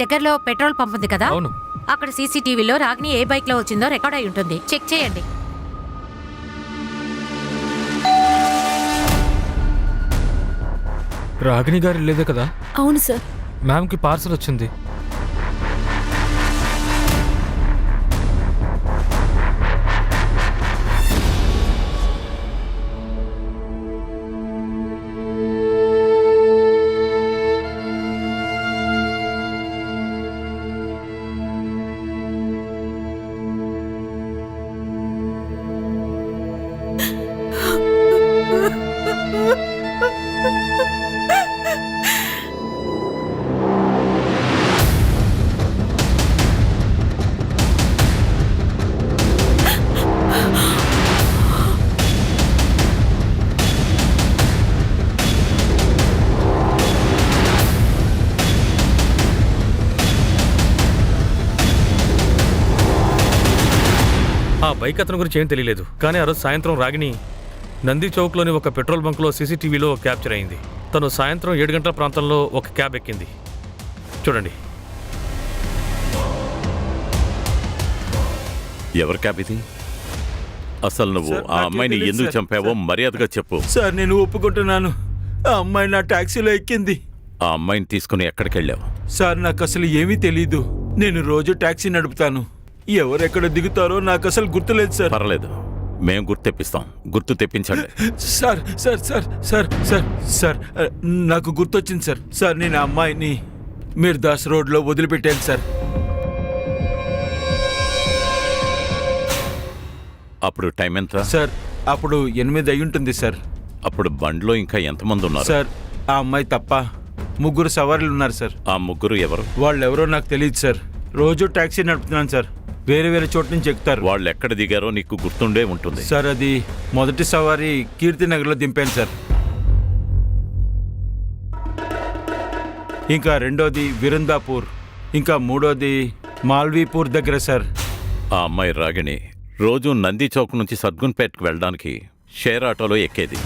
దగ్గరలో పెట్రోల్ పంప్ ఉంది కదా, అవును, అక్కడ సీసీటీవీలో రాగిణి ఏ బైక్ లో వచ్చిందో రికార్డ్ అయి ఉంటుంది. చెక్ చేయండి. రాగిణి గారు లేదే కదా? అవును సార్. మ్యామ్కి పార్సల్ వచ్చింది. బైక్ అతని గురించి ఏం తెలియలేదు, కానీ ఆ రోజు సాయంత్రం రాగిని నంది చౌక్లోని ఒక పెట్రోల్ బంక్లో సీసీటీవీలో క్యాప్చర్ అయింది. తను సాయంత్రం 7 గంటల ప్రాంతంలో ఒక క్యాబ్ ఎక్కింది. చూడండి. ఎవరి క్యాబ్ ఇది? అసలు నువ్వు సార్, ఆ నాకేం అమ్మాయిని తెలీదు ఎందుకు సార్. చంపావో మర్యాదగా చెప్పు. సార్ నేను ఒప్పుకుంటున్నాను, ఆ అమ్మాయి నా టాక్సీలో ఎక్కింది. ఆ అమ్మాయిని తీసుకుని ఎక్కడికి వెళ్ళావు? సార్ నాకు అసలు ఏమీ తెలీదు. నేను రోజు టాక్సీ నడుపుతాను. ఎవరెక్కడ దిగుతారో నాకు అసలు గుర్తులేదు సార్. పర్లేదు, మేము గుర్తు తెప్పిస్తాం. గుర్తు తెప్పించండి. Sir sir sir sir sir sir నాకు గుర్తొచ్చింది సార్. సార్ నేను ఆ అమ్మాయిని మీర్దాస్ రోడ్లో వదిలిపెట్టాను సార్. అప్పుడు టైం ఎంత? సార్ అప్పుడు 8 అయి ఉంటుంది సార్. అప్పుడు బండిలో ఇంకా ఎంతమంది ఉన్నారు? సార్ ఆ అమ్మాయి తప్ప 3 సవారీలు ఉన్నారు సార్. ఆ ముగ్గురు ఎవరు? వాళ్ళెవరో నాకు తెలియదు సార్. రోజు టాక్సీ నడుపుతున్నాను సార్. వేరే వేరే చోట నుంచి ఎక్కుతారు. వాళ్ళు ఎక్కడ దిగారో నీకు గుర్తుండే ఉంటుంది. సార్ అది మొదటి సవారీ కీర్తినగర్లో దింపాను సార్. ఇంకా రెండోది విరందాపూర్, ఇంకా మూడోది మాల్వీపూర్ దగ్గర సార్. ఆ అమ్మాయి రాగిణి రోజు నంది చౌక్ నుంచి సద్గున్పేట్కి వెళ్ళడానికి షేర్ ఆటోలో ఎక్కేది.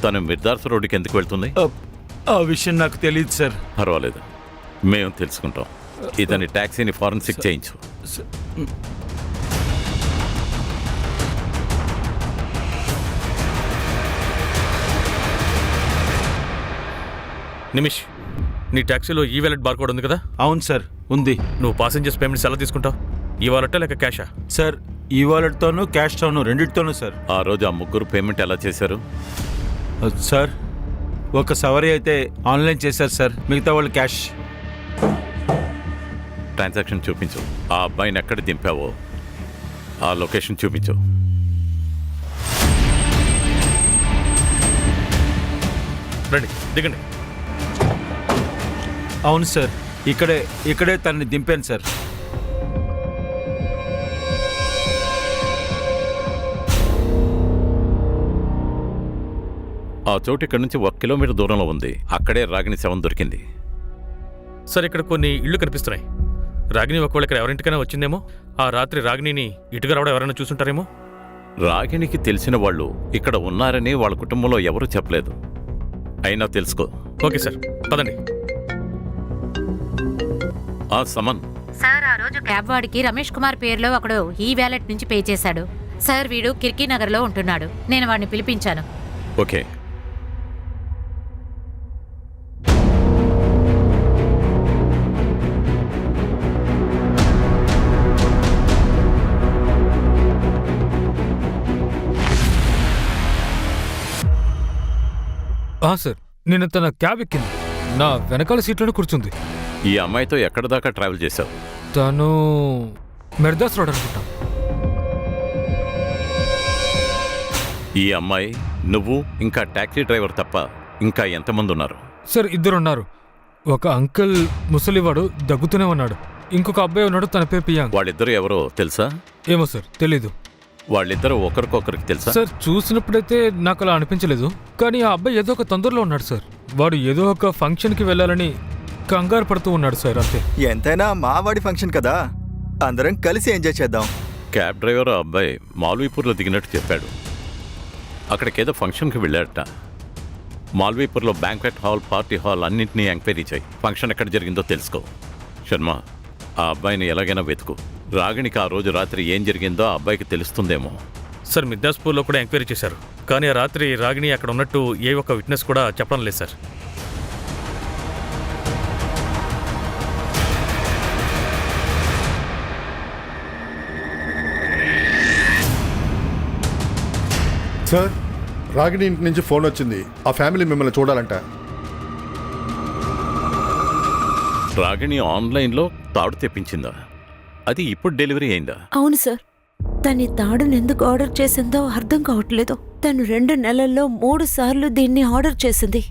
తను మిర్దాస్ రోడ్డుకి ఎందుకు వెళ్తుంది? ఆ విషయం నాకు తెలియదు సార్. పర్వాలేదు, మేము తెలుసుకుంటాం. ఇతని ట్యాక్సీని ఫారెన్సిక్ చేయించు. నిమిష్, నీ ట్యాక్సీలో ఈ వాలెట్ బార్కోడ్ ఉంది కదా? అవును సార్, ఉంది. నువ్వు పాసెంజర్స్ పేమెంట్స్ ఎలా తీసుకుంటావు? ఈ వాలెట్టా లేక క్యాషా? సార్ ఈ వాలెట్తోనూ క్యాష్తోనూ రెండింటితోనూ సార్. ఆ రోజు ఆ ముగ్గురు పేమెంట్ ఎలా చేశారు? సార్ ఒక సవారీ అయితే ఆన్లైన్ చేశారు సార్, మిగతా వాళ్ళు క్యాష్. ట్రాన్సాక్షన్ చూపించు. ఆ అబ్బాయిని ఎక్కడ దింపావో ఆ లొకేషన్ చూపించు. రండి, దిగండి. అవును సార్, ఇక్కడే తనని దింపాను సార్. ఆ చోటు ఇక్కడ నుంచి 1 కిలోమీటర్ దూరంలో ఉంది. అక్కడే రాగిణి శవం దొరికింది. సార్ ఇక్కడ కొన్ని ఇళ్ళు కనిపిస్తున్నాయి. రాగిణి ఒకవేళ ఇక్కడ ఎవరింటికైనా వచ్చిందేమో. ఆ రాత్రి రాగిణిని ఇటుగా రావడం ఎవరైనా చూసుంటారేమో. రాగిణికి తెలిసిన వాళ్ళు ఇక్కడ ఉన్నారని వాళ్ళ కుటుంబంలో ఎవరూ చెప్పలేదు. అయినా తెలుసుకో. ఓకే సార్, పదండి. సమన్ సార్ ఆ రోజు క్యాబ్ వాడికి రమేష్ కుమార్ పేరులో ఒకడు ఈ వ్యాలెట్ నుంచి పే చేశాడు. సార్ వీడు కిర్కీనగర్లో ఉంటున్నాడు. నేను వాడిని పిలిపించాను. ఓకే. సార్, నేను తన క్యాబ్ ఎక్కింది. నా వెనకాల సీట్లోనే కూర్చుంది. ఈ అమ్మాయితో ఎక్కడ దాకా ట్రావెల్ చేశావు? తను మిర్దాస్ రోడ్ అనుకుంటా. ఈ అమ్మాయి, నువ్వు, ఇంకా టాక్సీ డ్రైవర్ తప్ప ఇంకా ఎంతమంది ఉన్నారు? సార్ 2 ఉన్నారు. ఒక అంకుల్ ముసలివాడు దగ్గుతూనే ఉన్నాడు. ఇంకొక అబ్బాయి ఉన్నాడు, తన పేరు పియాంగ్. వాళ్ళిద్దరు ఎవరో తెలుసా? ఏమో సార్, తెలీదు. వాళ్ళిద్దరూ ఒకరికొకరికి తెలుసా? సార్ చూసినప్పుడైతే నాకు అలా అనిపించలేదు, కానీ ఆ అబ్బాయి ఏదో ఒక తొందరలో ఉన్నాడు సార్. వాడు ఏదో ఒక ఫంక్షన్కి వెళ్ళాలని కంగారు పడుతూ ఉన్నాడు సార్, అంతే. ఎంతైనా మావాడి ఫంక్షన్ కదా, అందరం కలిసి ఎంజాయ్ చేద్దాం. క్యాబ్ డ్రైవర్ ఆ అబ్బాయి మాల్వీపూర్లో దిగినట్టు చెప్పాడు. అక్కడికేదో ఫంక్షన్కి వెళ్ళాడట. మాల్వీపూర్లో బ్యాంక్వెట్ హాల్, పార్టీ హాల్ అన్నింటినీ ఎంక్వైరీ చేయి. ఫంక్షన్ ఎక్కడ జరిగిందో తెలుసుకో. శర్మ, ఆ అబ్బాయిని ఎలాగైనా వెతుకు. రాగిణికి ఆ రోజు రాత్రి ఏం జరిగిందో ఆ అబ్బాయికి తెలుస్తుందేమో. సార్ మిర్దాస్పూర్లో కూడా ఎంక్వైరీ చేశారు, కానీ ఆ రాత్రి రాగిణి అక్కడ ఉన్నట్టు ఏ ఒక్క విట్నెస్ కూడా చెప్పడం లేదు సార్. సార్, రాగిణి ఇంటి నుంచి ఫోన్ వచ్చింది. ఆ ఫ్యామిలీ మిమ్మల్ని చూడాలంట. రాగిణి ఆన్లైన్లో తాడు తెప్పించిందా? అది ఇప్పుడు డెలివరీ అయిందా? అవును సార్. తను ఈ తాడును ఎందుకు ఆర్డర్ చేసిందో అర్థం కావట్లేదు. తను 2 నెలల్లో 3 సార్లు దీన్ని ఆర్డర్ చేసింది.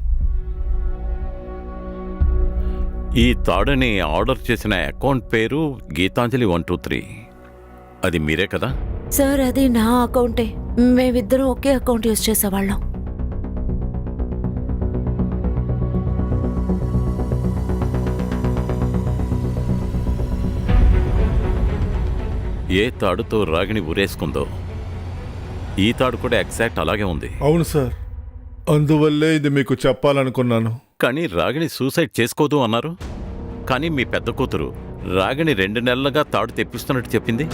ఈ తాడుని ఆర్డర్ చేసిన అకౌంట్ పేరు గీతాంజలి 123. అది మీరే కదా? సార్ అది నా అకౌంటే. మేమిద్దరం ఒకే అకౌంట్ యూజ్ చేసేవాళ్ళం. ఏ తాడుతో రాగిణి ఊరేసుకుందో ఈ తాడు కూడా ఎగ్జాక్ట్ అలాగే ఉంది. అవును సార్, అందువల్లే ఇది మీకు చెప్పాలనుకున్నాను. కానీ రాగిణి సూసైడ్ చేసుకోదు అన్నారు. కానీ మీ పెద్ద కూతురు రాగిణి 2 నెలలుగా తాడు తెప్పిస్తున్నట్టు చెప్పింది.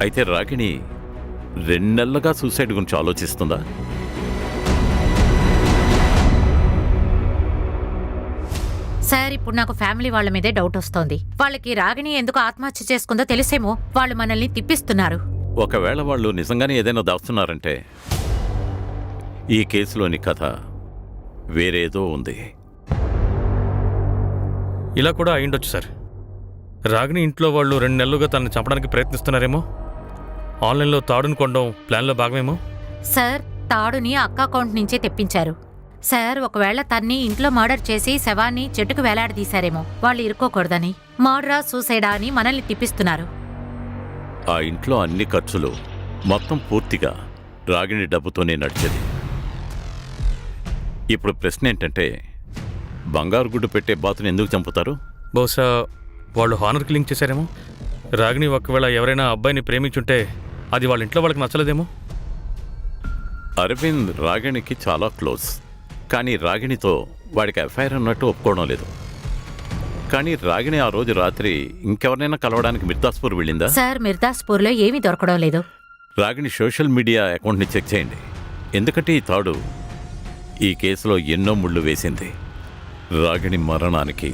అయితే రాగిణి 2 నెలలుగా సూసైడ్ గురించి ఆలోచిస్తుందా? సార్, ఇప్పుడు నాకు ఫ్యామిలీ వాళ్ళ మీదే డౌట్ వస్తోంది. వాళ్ళకి రాగిణి ఎందుకు ఆత్మహత్య చేసుకుందో తెలిసేమో వాళ్ళు మనల్ని తిప్పిస్తున్నారు. ఒకవేళ వాళ్ళు నిజంగానే ఏదైనా దాస్తున్నారంటే ఈ కేసులోని కథ వేరేదో ఉంది. ఇలా కూడా అయిండొచ్చు సార్. రాగిణి ఇంట్లో వాళ్ళు 2 నెలలుగా తనని చంపడానికి ప్రయత్నిస్తున్నారేమో. ఆన్లైన్లో తాడును కొనడం ప్లాన్లో భాగమేమో. సార్, తాడుని అక్క అకౌంట్ నుంచే తెప్పించారు. సార్, ఒకవేళ తన్ని ఇంట్లో మర్డర్ చేసి శవాన్ని చెట్టుకు వేలాడదీశారేమో వాళ్ళు ఇరుక్కోకూడదని. మర్డరా సూసైడా అని మనల్ని తిప్పిస్తున్నారు. ఆ ఇంట్లో అన్ని ఖర్చులు మొత్తం పూర్తిగా రాగిణి డబ్బుతోనే నడిచేది. ఇప్పుడు ప్రశ్న ఏంటంటే, బంగారు గుడ్డు పెట్టే బాతుని ఎందుకు చంపుతారు? బహుశా వాళ్ళు హానర్కి లింక్ చేశారేమో. రాగిణి ఒకవేళ ఎవరైనా అబ్బాయిని ప్రేమించుంటే అది వాళ్ళ ఇంట్లో వాళ్ళకి నచ్చలేదేమో. అరవింద్ రాగిణికి చాలా క్లోజ్. కానీ రాగిణితో వాడికి ఎఫ్ఐఆర్ అన్నట్టు ఒప్పుకోవడం లేదు. కానీ రాగిణి ఆ రోజు రాత్రి ఇంకెవరినైనా కలవడానికి మిర్దాస్పూర్ వెళ్ళిందా? సార్, మిర్దాస్పూర్లో ఏమీ దొరకడం లేదు. రాగిణి సోషల్ మీడియా అకౌంట్ని చెక్ చేయండి. ఎందుకంటే ఈ తాడు ఈ కేసులో ఎన్నో ముళ్ళు వేసింది. రాగిణి మరణానికి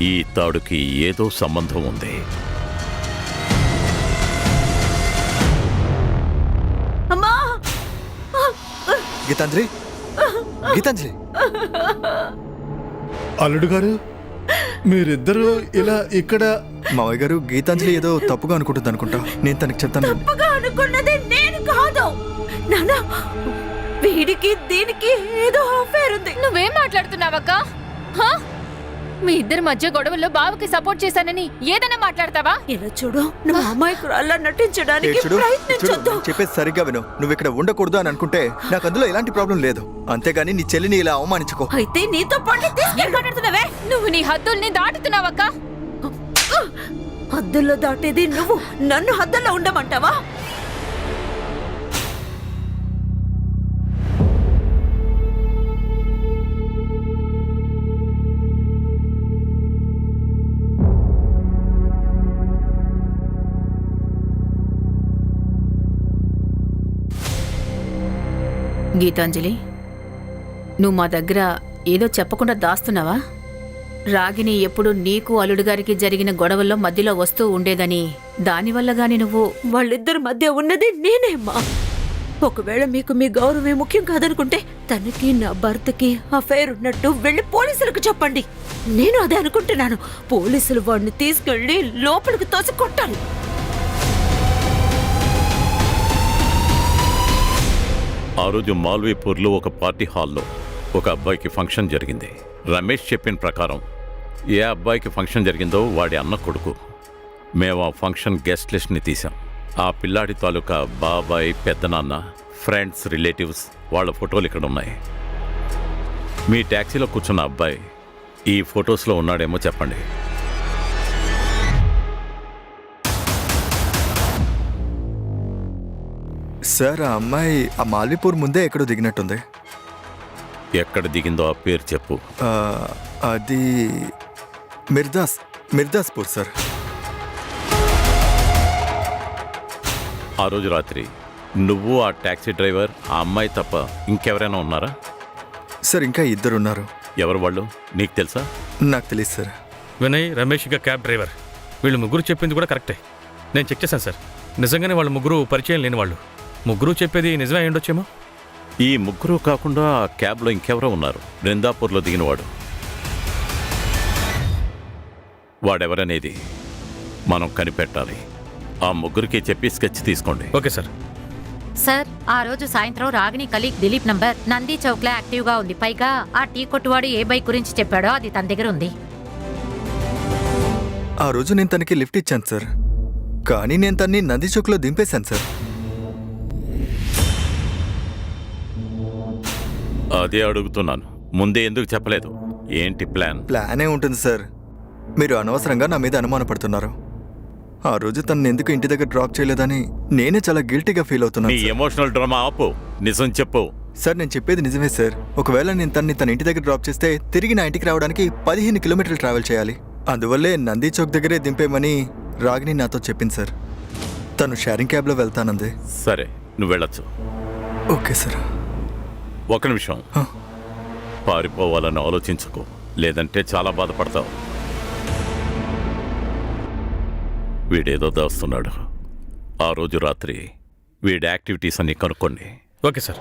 ఈ తాడుకి ఏదో సంబంధం ఉంది. అమ్మా! గీతాంజలి, గీతాంజలి, అల్లుడు గారు, మీరిద్దరూ ఇలా ఇక్కడ. మావయ్య గారు, గీతాంజలి ఏదో తప్పుగా అనుకుంటుంది అనుకుంటా. నేను తనకి చెప్తాను. తప్పుగా అనుకున్నది నేను కాదు నాన్న. వీడికి దీనికి ఏదో అఫేర్ ఉంది. నువ్వేం మాట్లాడుతున్నావక్క? హా? మీ ఇద్దరి మధ్య గొడవల్లో బావకి సపోర్ట్ చేశానని ఏదైనా మాట్లాడతావా? ఇలా చూడు, నువ్వు అమాయకురాల్లా నటించడానికి చూడు, ప్రయత్నించొద్దు. నేను చెప్పేది సరిగ్గా విను. నువ్వు ఇక్కడ ఉండకూడదు అని అనుకుంటే నాకు అందులో ఎలాంటి ప్రాబ్లం లేదు. అంతేగాని నీ చెల్లిని ఇలా అవమానించుకో. అయితే నీతో పాటు తీసుకెళ్ళి నువ్వు నీ హద్దుల్ని దాటుతున్నావక్క. హద్దుల్లో దాటేది నువ్వు. నన్ను హద్దుల్లో ఉండమంటావా? గీతాంజలి, నువ్వు మా దగ్గర ఏదో చెప్పకుండా దాస్తున్నావా? రాగిని ఎప్పుడు నీకు అల్లుడుగారికి జరిగిన గొడవల్లో మధ్యలో వస్తూ ఉండేదని, దానివల్ల గాని నువ్వు... వాళ్ళిద్దరి మధ్య ఉన్నది నేనేమ్మా. ఒకవేళ మీకు మీ గౌరవమే ముఖ్యం కాదనుకుంటే తనకి నా భర్తకి అఫైర్ ఉన్నట్టు వెళ్ళి పోలీసులకు చెప్పండి. నేను అదే అనుకుంటున్నాను. పోలీసులు వాడిని తీసుకెళ్లి లోపలికి తోసి కొట్టాలి. ఆ రోజు మాల్వీపూర్లో ఒక పార్టీ హాల్లో ఒక అబ్బాయికి ఫంక్షన్ జరిగింది. రమేష్ చెప్పిన ప్రకారం ఏ అబ్బాయికి ఫంక్షన్ జరిగిందో వాడి అన్న కొడుకు. మేము ఆ ఫంక్షన్ గెస్ట్ లిస్ట్ని తీసాం. ఆ పిల్లాడి తాలూకా బాబాయ్, పెద్దనాన్న, ఫ్రెండ్స్, రిలేటివ్స్ వాళ్ళ ఫోటోలు ఇక్కడ ఉన్నాయి. మీ ట్యాక్సీలో కూర్చున్న అబ్బాయి ఈ ఫొటోస్లో ఉన్నాడేమో చెప్పండి. సార్, ఆ అమ్మాయి ఆ మాల్వీపూర్ ముందే ఎక్కడో దిగినట్టుంది. ఎక్కడ దిగిందో ఆ పేరు చెప్పు. అది మిర్దాస్పూర్ సార్. ఆ రోజు రాత్రి నువ్వు, ఆ ట్యాక్సీ డ్రైవర్, ఆ అమ్మాయి తప్ప ఇంకెవరైనా ఉన్నారా? సార్, ఇంకా 2 ఉన్నారు. ఎవరు వాళ్ళు? నీకు తెలుసా? నాకు తెలియదు సార్. వినయ్, రమేష్ ఇంకా క్యాబ్ డ్రైవర్, వీళ్ళు ముగ్గురు చెప్పింది కూడా కరెక్టే. నేను చెక్ చేశాను సార్. నిజంగానే వాళ్ళ ముగ్గురు పరిచయం లేని వాళ్ళు. ముగ్గురు చెప్పేది నిజమే అయ్యుండొచ్చేమో. ఈ ముగ్గురు కాకుండా ఆ క్యాబ్లో ఇంకెవరో ఉన్నారు. బృందాపూర్లో దిగినవాడు. వాడెవరనేది మనం కనిపెట్టాలి. ఆ ముగ్గురికి చెప్పి స్కెచ్ తీసుకోండి. Okay sir. సార్, ఆ రోజు సాయంత్రం రాగిణి కలీగ్ దిలీప్ నంబర్ నంది చౌక్లో యాక్టివ్గా ఉంది. పైగా ఆ టీ కొట్టువాడు ఏ బైక్ గురించి చెప్పాడో అది తన దగ్గర ఉంది. ఆ రోజు నేను తనకి లిఫ్ట్ ఇచ్చాను సార్. కానీ నేను తన్ని నంది చౌక్లో దింపేశాను సార్. అదే అడుగుతున్నాను. ముందే ఎందుకు చెప్పలేదు? ఏంటి ప్లాన్? ప్లానే ఉంటుంది సార్. మీరు అనవసరంగా నా మీద అనుమానపడుతున్నారు. ఆ రోజు తనని ఎందుకు ఇంటి దగ్గర డ్రాప్ చేయలేదని నేనే చాలా గిల్టీగా ఫీల్ నీ అవుతున్నాను సార్. ఎమోషనల్ డ్రామా ఆపు, నిజం చెప్పు. సార్ నేను చెప్పేది నిజమే సార్. ఒకవేళ నేను తన ఇంటి దగ్గర డ్రాప్ చేస్తే తిరిగి నా ఇంటికి రావడానికి 15 కిలోమీటర్లు ట్రావెల్ చేయాలి. అందువల్లే నంది చౌక్ దగ్గరే దింపేమని రాగిని నాతో చెప్పింది సార్. తను షేరింగ్ క్యాబ్లో వెళ్తానంది. సరే, నువ్వు వెళ్ళొచ్చు. Okay sir. ఒక నిమిషం, పారిపోవాలని ఆలోచించుకో, లేదంటే చాలా బాధపడతావు. వీడేదో దాస్తున్నాడు. ఆ రోజు రాత్రి వీడి యాక్టివిటీస్ అన్ని కనుక్కోండి. Okay sir.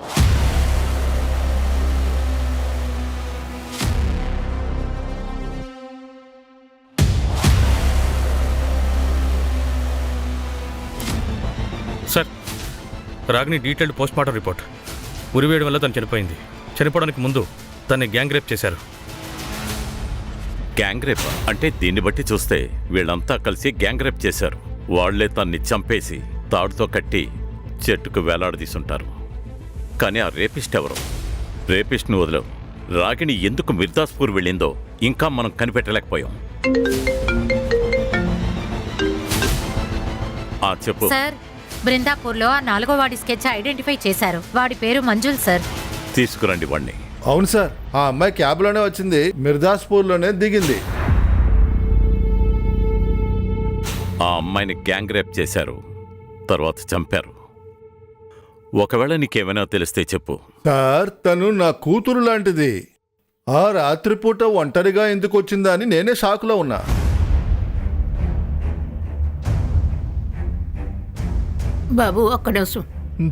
Sir, Ragini detailed post mortem report. ఉరివేయడం వల్ల తను చనిపోయింది. చనిపోవడానికి ముందు తనని గ్యాంగ్ రేప్ చేశారు. గ్యాంగ్ రేప్ అంటే దీన్ని బట్టి చూస్తే వీళ్ళంతా కలిసి గ్యాంగ్ రేప్ చేశారు. వాళ్లే తన్ని చంపేసి తాడుతో కట్టి చెట్టుకు వేలాడదీసుంటారు. కానీ ఆ రేపిస్ట్ ఎవరు? రేపిస్ట్ను వదిలేవు. రాగిణి ఎందుకు మిర్దాస్పూర్ వెళ్ళిందో ఇంకా మనం కనిపెట్టలేకపోయాం. చెప్పు సార్, బృందాపూర్లో ఆ 4వ వాడి స్కెచ్ ఐడెంటిఫై చేశారు. వాడి పేరు మంజుల్ సార్. తీసుకురండి వాడిని. అవును సార్, ఆ అమ్మాయి క్యాబ్లోనే వచ్చింది, మిర్దాస్పూర్లోనే దిగింది. ఆ అమ్మాయిని గ్యాంగ్ రేప్ చేశారు, తర్వాత చంపారు. ఒకవేళ నీకేమైనా తెలిస్తే చెప్పు. సార్, తను నా కూతురు లాంటిది. ఆ రాత్రిపూట ఒంటరిగా ఎందుకు వచ్చిందా అని నేనే షాక్లో ఉన్నా. బాబు, ఒక్క నిమిషం.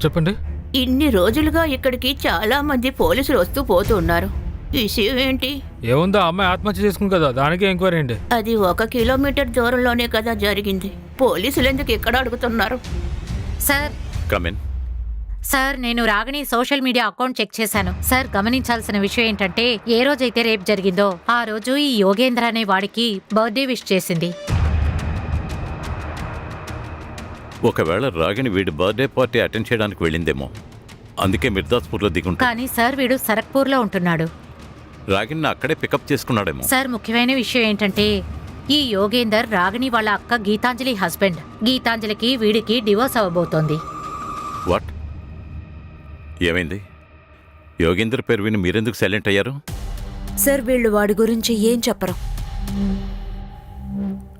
చెప్పండి. ఇన్ని రోజులుగా ఇక్కడికి చాలా మంది పోలీసులు వస్తూ పోతూ ఉన్నారు. విషయం ఏంటి? ఏముందో, అమ్మాయి ఆత్మహత్య చేసుకుంది కదా, దానికే ఎంక్వైరీ అండి. అది 1 కిలోమీటర్ దూరంలోనే కదా జరిగింది. పోలీసులు ఎందుకు ఇక్కడ అడుగుతున్నారు? Sir, come in. సార్, నేను Ragini social media account check చేశాను. సార్, గమనించాల్సిన విషయం ఏంటంటే ఏ రోజైతే రేప్ జరిగిందో ఆ రోజు ఈ యోగేంద్ర అనే వాడికి బర్త్డే విష్ చేసింది. ఒకవేళ రాగిణి వీడి బర్త్డే పార్టీ అటెండ్ చేయడానికి వెళ్ళిందేమో, అందుకే మిర్దాస్పూర్లో దిగుంటా. కానీ సార్, వీడు సరక్పూర్లో ఉంటున్నాడు. రాగిణిని అక్కడే పికప్ చేసుకున్నాడేమో. సార్, ముఖ్యమైన విషయం ఏంటంటే ఈ యోగేందర్ రాగిణి వాళ్ళ అక్క గీతాంజలి హస్బెండ్. గీతాంజలికి వీడికి డివోర్స్ అవ్వబోతోంది. వాట్? ఏమైంది? యోగేందర్ పేరు విని మీరెందుకు సైలెంట్ అయ్యారు? సార్, వీళ్ళు వాడి గురించి ఏం చెప్పరు.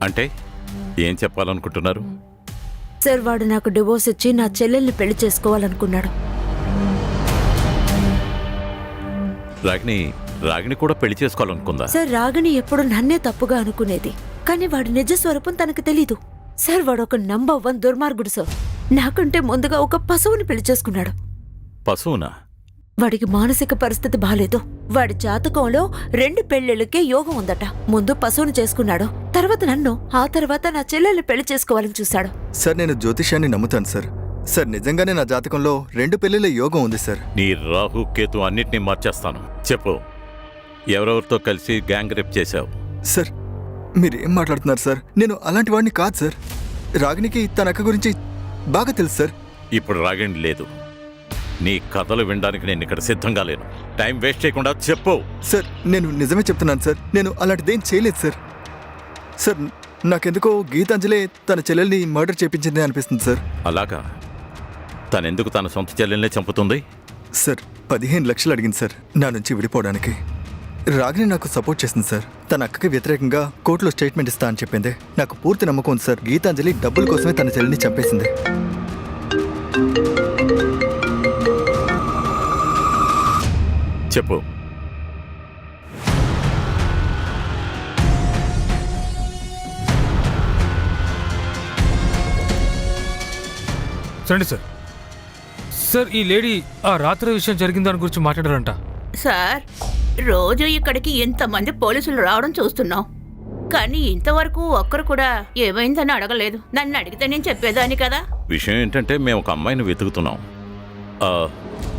అంటే ఏం చెప్పాలనుకుంటున్నారు? సార్, వాడు నాకు డివోర్స్ ఇచ్చి నా చెల్లెల్ని పెళ్లి చేసుకోవాలనుకున్నాడు. రాగిణి కూడా పెళ్లి చేసుకోవాలనుకుందా? సార్, రాగిణి ఎప్పుడు నన్నే తప్పుగా అనుకునేది, కానీ వాడి నిజ స్వరూపం తనకు తెలీదు. సార్, వాడు ఒక నంబర్ 1 దుర్మార్గుడు సార్. నాకంటే ముందుగా ఒక పశువుని పెళ్లి చేసుకున్నాడు. పశువునా? వాడికి మానసిక పరిస్థితి బాలేదు. వాడి జాతకంలో 2 పెళ్లిళ్ళకే యోగం ఉందట. ముందు పశువుని చేసుకున్నాడు, తర్వాత నన్ను, ఆ తర్వాత నా చెల్లెల్ని పెళ్లి చేసుకోవాలని చూశాడు. సార్, నేను జ్యోతిష్యాన్ని నమ్ముతాను సార్. సార్, నిజంగానే నా జాతకంలో 2 పెళ్లిళ్ళ యోగం ఉంది సార్. నీ రాహు కేతు అన్నిటినీ మార్చేస్తాను. చెప్పు, ఎవరెవరితో కలిసి గ్యాంగ్ రేప్ చేశావు? సార్, మీరేం మాట్లాడుతున్నారు సార్? నేను అలాంటి వాడిని కాదు సార్. రాగినికి తన అక్క గురించి బాగా తెలుసు సార్. ఇప్పుడు రాగిణి లేదు. నీ కథలు వినడానికి నేను ఇక్కడ సిద్ధంగా లేను. టైం వేస్ట్ చేయకుండా చెప్పు. సార్, నేను నిజమే చెప్తున్నాను సార్. నేను అలాంటిదేం చేయలేదు సార్. సార్, నాకెందుకో గీతాంజలి తన చెల్లెల్ని మర్డర్ చేపించింది అనిపిస్తుంది సార్. అలాగా? తనెందుకు తన సొంత చెల్లెల్నే చంపుతుంది? సార్, 15 లక్షలు అడిగింది సార్ నా నుంచి విడిపోవడానికి. రాగిని నాకు సపోర్ట్ చేసింది సార్. తన అక్కకి వ్యతిరేకంగా కోర్టులో స్టేట్మెంట్ ఇస్తా అని చెప్పింది. నాకు పూర్తి నమ్మకం ఉంది సార్. గీతాంజలి డబ్బుల కోసమే తన చెల్లిని చంపేసింది. చెప్పు. సరే సార్. సార్, ఈ లేడీ ఆ రాత్రి విషయం జరిగిన దాని గురించి మాట్లాడారంట. సార్, రోజు ఇక్కడికి ఇంతమంది పోలీసులు రావడం చూస్తున్నాం, కానీ ఇంతవరకు ఒక్కరు కూడా ఏమైందని అడగలేదు. నన్ను అడిగితే నేను చెప్పేదాన్ని కదా. విషయం ఏంటంటే మేము ఒక అమ్మాయిని వెతుకుతున్నాం.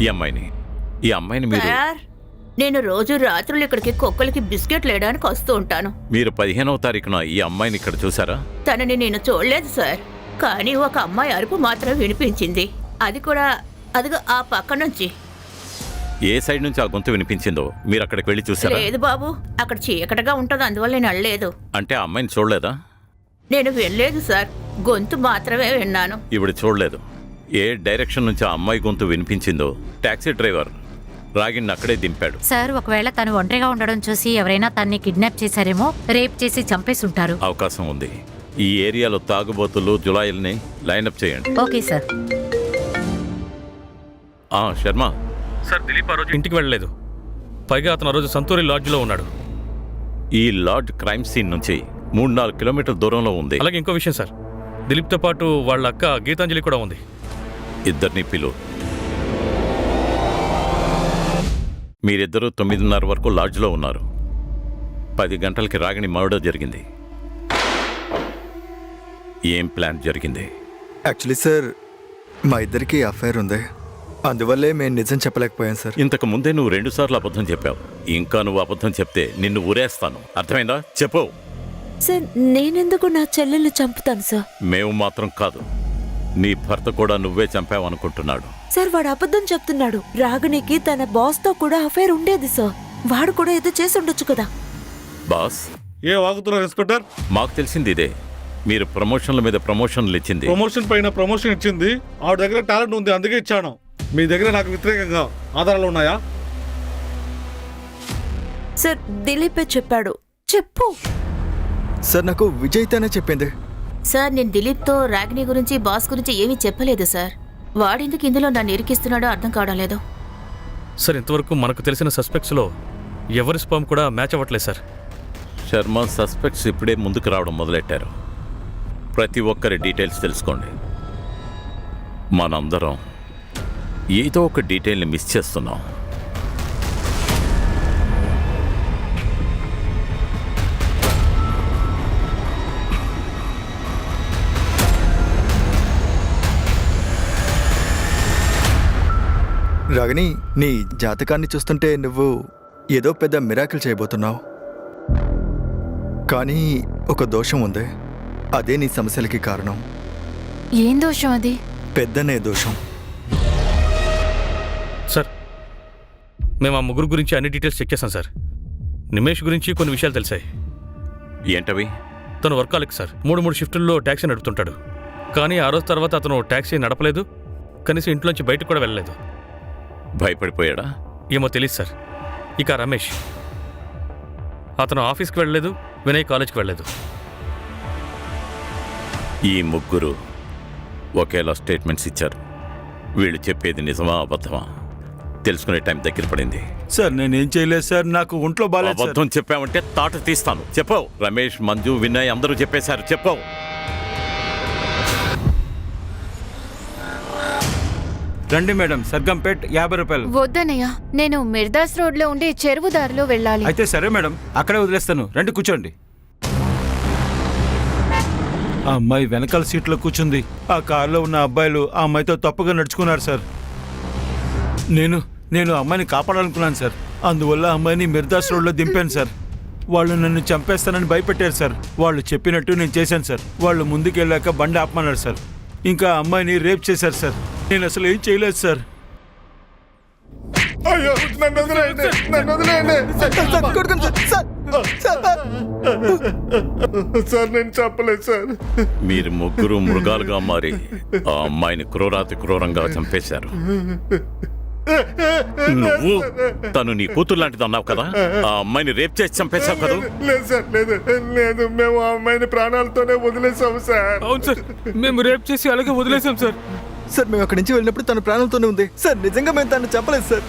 ఈ అమ్మాయిని మీరు సార్, నేను రోజు రాత్రులు ఇక్కడికి కుక్కలకి బిస్కెట్లు వేయడానికి వస్తూ ఉంటాను. మీరు 15వ తారీఖున ఈ అమ్మాయిని ఇక్కడ చూసారా? తనని నేను చూడలేదు సార్, కానీ ఒక అమ్మాయి అరుపు మాత్రం వినిపించింది. అది కూడా అదిగో ఆ పక్క నుంచి. ఏ సైడ్ నుంచి ఆ గొంతు వినిపించిందో మీరు అక్కడికి వెళ్ళి చూసారా? లేదు బాబు, అక్కడ చీకటగా ఉంటుంది, అందువల్ల నేను అడలేదు. అంటే ఆ అమ్మాయిని చూడలేదా? నేను వెళ్ళలేదు సార్, గొంతు మాత్రమే విన్నాను. ఇవిడ చూడలేదు. ఏ డైరెక్షన్ నుంచి ఆ అమ్మాయి గొంతు వినిపించిందో టాక్సీ డ్రైవర్ రాగిణ్ణి అక్కడే దింపాడు. సార్, ఒకవేళ తను ఒంటరిగా ఉండడం చూసి ఎవరైనా తన్ని కిడ్నాప్ చేశారేమో, రేప్ చేసి చంపేసి ఉంటారు. అవకాశం ఉంది. ఈ ఏరియాలో తాగుబోతులు జులాయిల్ని లైనప్ చేయండి. Okay sir. Sharma sir, Dilip ఆ రోజు ఇంటికి వెళ్ళలేదు. పైగా అతను ఆ రోజు సంతూరి లాడ్జ్లో ఉన్నాడు. ఈ లాడ్జ్ క్రైమ్ సీన్ నుంచి 3-4 కిలోమీటర్ల దూరంలో ఉంది. అలాగే ఇంకో విషయం సార్, దిలీప్తో పాటు వాళ్ళ అక్క గీతాంజలి కూడా ఉంది. ఇద్దరిని పిలు. మీరిద్దరూ 9:30 వరకు లాడ్జ్లో ఉన్నారు. 10 గంటలకి రాగిణి మర్డర్ జరిగింది. ఏం ప్లాన్ జరిగింది? యాక్చువల్లీ సార్, మా ఇద్దరికి అఫైర్ ఉంది. అందువల్లే మేము నిజం చెప్పలేకపోయాం సార్. ఇంతకు ముందే నువ్వు 2 సార్లు అబద్ధం చెప్పావు. ఇంకా నువ్వు అబద్ధం చెప్తే నిన్ను ఊరేస్తాను. అర్థమైందా? చెప్పు. సార్, నేనెందుకు నా చెల్లెల్ని చంపుతాను సార్? మేము మాత్రం కాదు, నీ భర్త కూడా నువ్వే చంపావనుకుంటున్నాడు. సార్, వాడు అబద్ధం చెప్తున్నాడు. రాగిణికి తన బాస్తో కూడా అఫైర్ ఉండేది సార్. వాడు కూడా ఏదో చేసి ఉండొచ్చు కదా. బాస్, ఏ వాగుతున్నారు ఇన్స్పెక్టర్? మాకు తెలిసింది ఇదే. మీరు ప్రమోషన్ల మీద ప్రమోషన్లు ఇచ్చింది. ప్రమోషన్ పైన ప్రమోషన్ ఇచ్చింది. ఆవిడ దగ్గర టాలెంట్ ఉంది, అందుకే ఇచ్చాను. మీ దగ్గర నాకు వ్యతిరేకంగా ఆధారాలు ఉన్నాయా? సార్, దిలీపే చెప్పాడు. చెప్పు. సార్, నాకు విజయ్ తనే చెప్పింది. సార్, నేను దిలీప్తో రాగిణి గురించి, బాస్ గురించి ఏమీ చెప్పలేదు సార్. వాడెందుకు ఇందులో నన్ను ఇరికిస్తున్నాడో అర్థం కావడం లేదు. సార్, ఇంతవరకు మనకు తెలిసిన సస్పెక్ట్స్లో ఎవరి స్పామ్ కూడా మ్యాచ్ అవ్వట్లేదు సార్. శర్మ సస్పెక్ట్స్ ఇప్పుడే ముందుకు రావడం మొదలెట్టారు. ప్రతి ఒక్కరి డీటెయిల్స్ తెలుసుకోండి. మనందరం ఏదో ఒక డీటెయిల్ని మిస్ చేస్తున్నాం. రాగిణి, నీ జాతకాన్ని చూస్తుంటే నువ్వు ఏదో పెద్ద మిరాకిల్ చేయబోతున్నావు. కానీ ఒక దోషం ఉంది. అదే నీ సమస్యలకి కారణం. ఏం దోషం అది? పెద్దనే దోషం. సార్, మేము ఆ ముగ్గురు గురించి అన్ని డీటెయిల్స్ చెక్ చేశాం సార్. నిమేష్ గురించి కొన్ని విషయాలు తెలిసాయి. ఏంటవి? తను వర్కాలిక్ సార్. 3 షిఫ్టుల్లో ట్యాక్సీ నడుపుతుంటాడు. కానీ ఆ రోజు తర్వాత అతను ట్యాక్సీ నడపలేదు, కనీసం ఇంట్లోంచి బయటకు కూడా వెళ్ళలేదు. భయపడిపోయాడా? ఏమో తెలియదు సార్. ఇక రమేష్, అతను ఆఫీస్కి వెళ్ళలేదు, వినయ్ కాలేజ్కి వెళ్ళలేదు. ఈ ముగ్గురు ఒకేలా స్టేట్మెంట్స్ ఇచ్చారు. వీళ్ళు చెప్పేది నిజమా అబద్ధమా తెలుసుకునే టైం దగ్గర పడింది. సార్, నేనేం చేయలేదు సార్. నాకు ఒంట్లో బాగాలేదు. అబద్ధం చెప్పామంటే తాట తీస్తాను. చెప్పవు. రమేష్, మంజు, వినయ్ అందరూ చెప్పేశారు. చెప్పవు. రండి మేడం, సర్గంపేట్ 50 రూపాయలు. వద్దనయ్య, నేను మిర్దాస్ రోడ్లో ఉండే చెరువు దారిలో వెళ్ళాలి. అయితే సరే మేడం, అక్కడే వదిలేస్తాను. రండి, కూర్చోండి. ఆ అమ్మాయి వెనకాల సీట్లో కూర్చుంది. ఆ కారులో ఉన్న అబ్బాయిలు ఆ అమ్మాయితో తప్పుగా నడుచుకున్నారు సార్. నేను అమ్మాయిని కాపాడాలనుకున్నాను సార్. అందువల్ల అమ్మాయిని మిర్దాస్ రోడ్లో దింపాను సార్. వాళ్ళు నన్ను చంపేస్తానని భయపెట్టారు సార్. వాళ్ళు చెప్పినట్టు నేను చేశాను సార్. వాళ్ళు ముందుకెళ్ళాక బండి ఆపమన్నారు సార్. ఇంకా అమ్మాయిని రేప్ చేశారు సార్. నేను అసలు ఏం చేయలేదు సార్. అయ్యో, నన్ను వదిలేయండి, నన్ను వదిలేయండి. సార్, నేను చెప్పలేదు సార్. మీరు ముగ్గురు మృగాలుగా మారి ఆ అమ్మాయిని క్రూరాతి క్రూరంగా చంపేశారు. నువ్వు తను నీ కూతురు లాంటిది అన్నావు కదా, ఆ అమ్మాయిని రేప్ చేసి చంపేశావు కదా. లేదు సార్, లేదు. మేము ఆ అమ్మాయిని ప్రాణాలతోనే వదిలేసాము సార్. అవును సార్, మేము రేప్ చేసి అలాగే వదిలేసాం సార్. సార్, మేము అక్కడి నుంచి వెళ్ళినప్పుడు తన ప్రాణాలతోనే ఉంది సార్. నిజంగా మేము తను చెప్పలేదు సార్.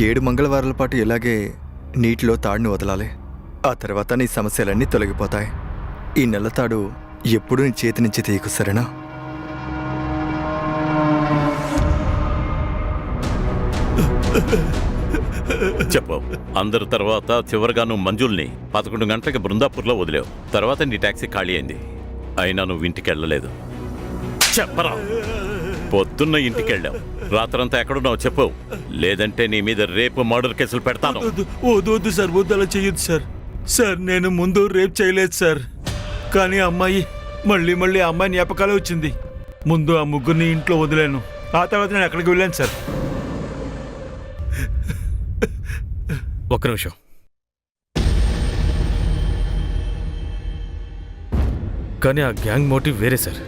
7 మంగళవారాల పాటు ఇలాగే నీటిలో తాడుని వదలాలి. ఆ తర్వాత నీ సమస్యలన్నీ తొలగిపోతాయి. ఈ నెల తాడు ఎప్పుడూ నీ చేతి నుంచి తీయకు, సరేనా? చెప్పు. అందరి తర్వాత చివరిగా నువ్వు మంజుల్ని 11 గంటలకి బృందాపూర్లో వదిలేవు. తర్వాత నీ ట్యాక్సీ ఖాళీ అయింది. అయినా నువ్వు ఇంటికి వెళ్ళలేదు. చెప్పరా. పొద్దున్న ఇంటికి వెళ్ళావు. రాత్రంతా ఎక్కడున్నావు చెప్పు, లేదంటే నీ మీద రేపు మర్డర్ కేసులు పెడతాను. వద్దు సార్, వద్దు, అలా చెయ్యొద్దు సార్. సార్, నేను ముందు రేప్ చేయలేదు సార్. కానీ అమ్మాయి మళ్ళీ ఆ అమ్మాయి జ్ఞాపకాలే వచ్చింది. ముందు ఆ ముగ్గురిని ఇంట్లో వదిలేను. ఆ తర్వాత నేను అక్కడికి వెళ్ళాను సార్. ఒక్క నిమిషం. కానీ ఆ గ్యాంగ్ మోటివ్ వేరే సార్.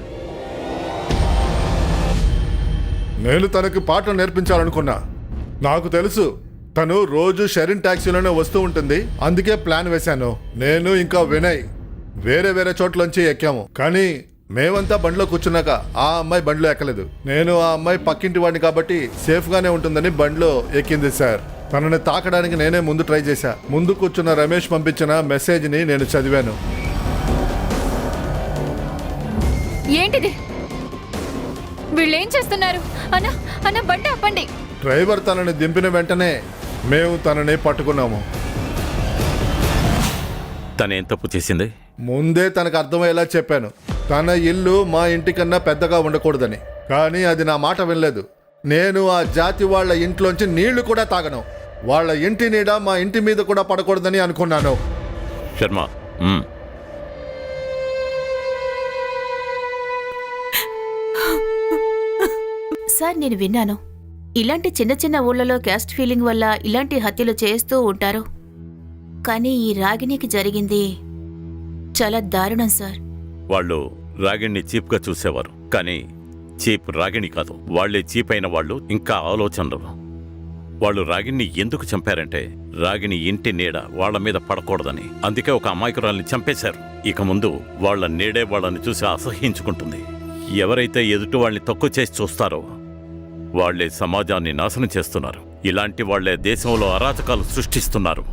నేను తనకి పాటలు నేర్పించాలనుకున్నా. నాకు తెలుసు తను రోజు షెరిన్ టాక్సీలోనే వస్తూ ఉంటుంది, అందుకే ప్లాన్ వేశాను. నేను ఇంకా వినయ్ వేరే వేరే చోట్లోంచి ఎక్కాము, కానీ మేమంతా బండిలో కూర్చున్నాక ఆ అమ్మాయి బండిలో ఎక్కలేదు. నేను ఆ అమ్మాయి పక్కింటి వాడిని కాబట్టి సేఫ్గానే ఉంటుందని బండిలో ఎక్కింది సార్. తనని తాకడానికి నేనే ముందు ట్రై చేశా. ముందు కూర్చున్న రమేష్ పంపించిన మెసేజ్ని నేను చదివాను. ఏంటిది? వీళ్ళేం చేస్తున్నారు? అన్న అన్న బండి ఆపండి. డ్రైవర్ తనని దింపిన వెంటనే మేము తనని పట్టుకున్నాము. తనేం తప్పు చేసింది? ముందే తనకు అర్థమయ్యేలా చెప్పాను. తన ఇల్లు మా ఇంటికన్నా పెద్దగా ఉండకూడదని, కానీ అది నా మాట వినలేదు. నేను ఆ జాతి వాళ్ళ ఇంట్లోంచి నీళ్లు కూడా తాగను. వాళ్ళ ఇంటి నీడ మా ఇంటి మీద కూడా పడకూడదని అనుకున్నాను. శర్మ, సార్ నేను విన్నాను, ఇలాంటి చిన్న చిన్న ఊళ్ళలో క్యాస్ట్ ఫీలింగ్ వల్ల ఇలాంటి హత్యలు చేస్తూ ఉంటారు. కానీ ఈ రాగిణికి జరిగింది చాలా దారుణం సార్. వాళ్ళు రాగిణ్ణి చీప్గా చూసేవారు, కానీ చీప్ రాగిణి కాదు. వాళ్లే చీప్ అయిన వాళ్ళు. ఇంకా ఆలోచనలు. వాళ్ళు రాగిణ్ణి ఎందుకు చంపారంటే రాగిణి ఇంటి నీడ వాళ్ల మీద పడకూడదని. అందుకే ఒక అమాయకురాల్ని చంపేశారు. ఇక ముందు వాళ్ల నీడే వాళ్ళని చూసి అసహ్యించుకుంటుంది. ఎవరైతే ఎదుటి వాళ్ళని తక్కువ చేసి చూస్తారో వాళ్లే సమాజాన్ని నాశనం చేస్తున్నారు. ఇలాంటి వాళ్లే దేశంలో అరాచకాలు సృష్టిస్తున్నారు.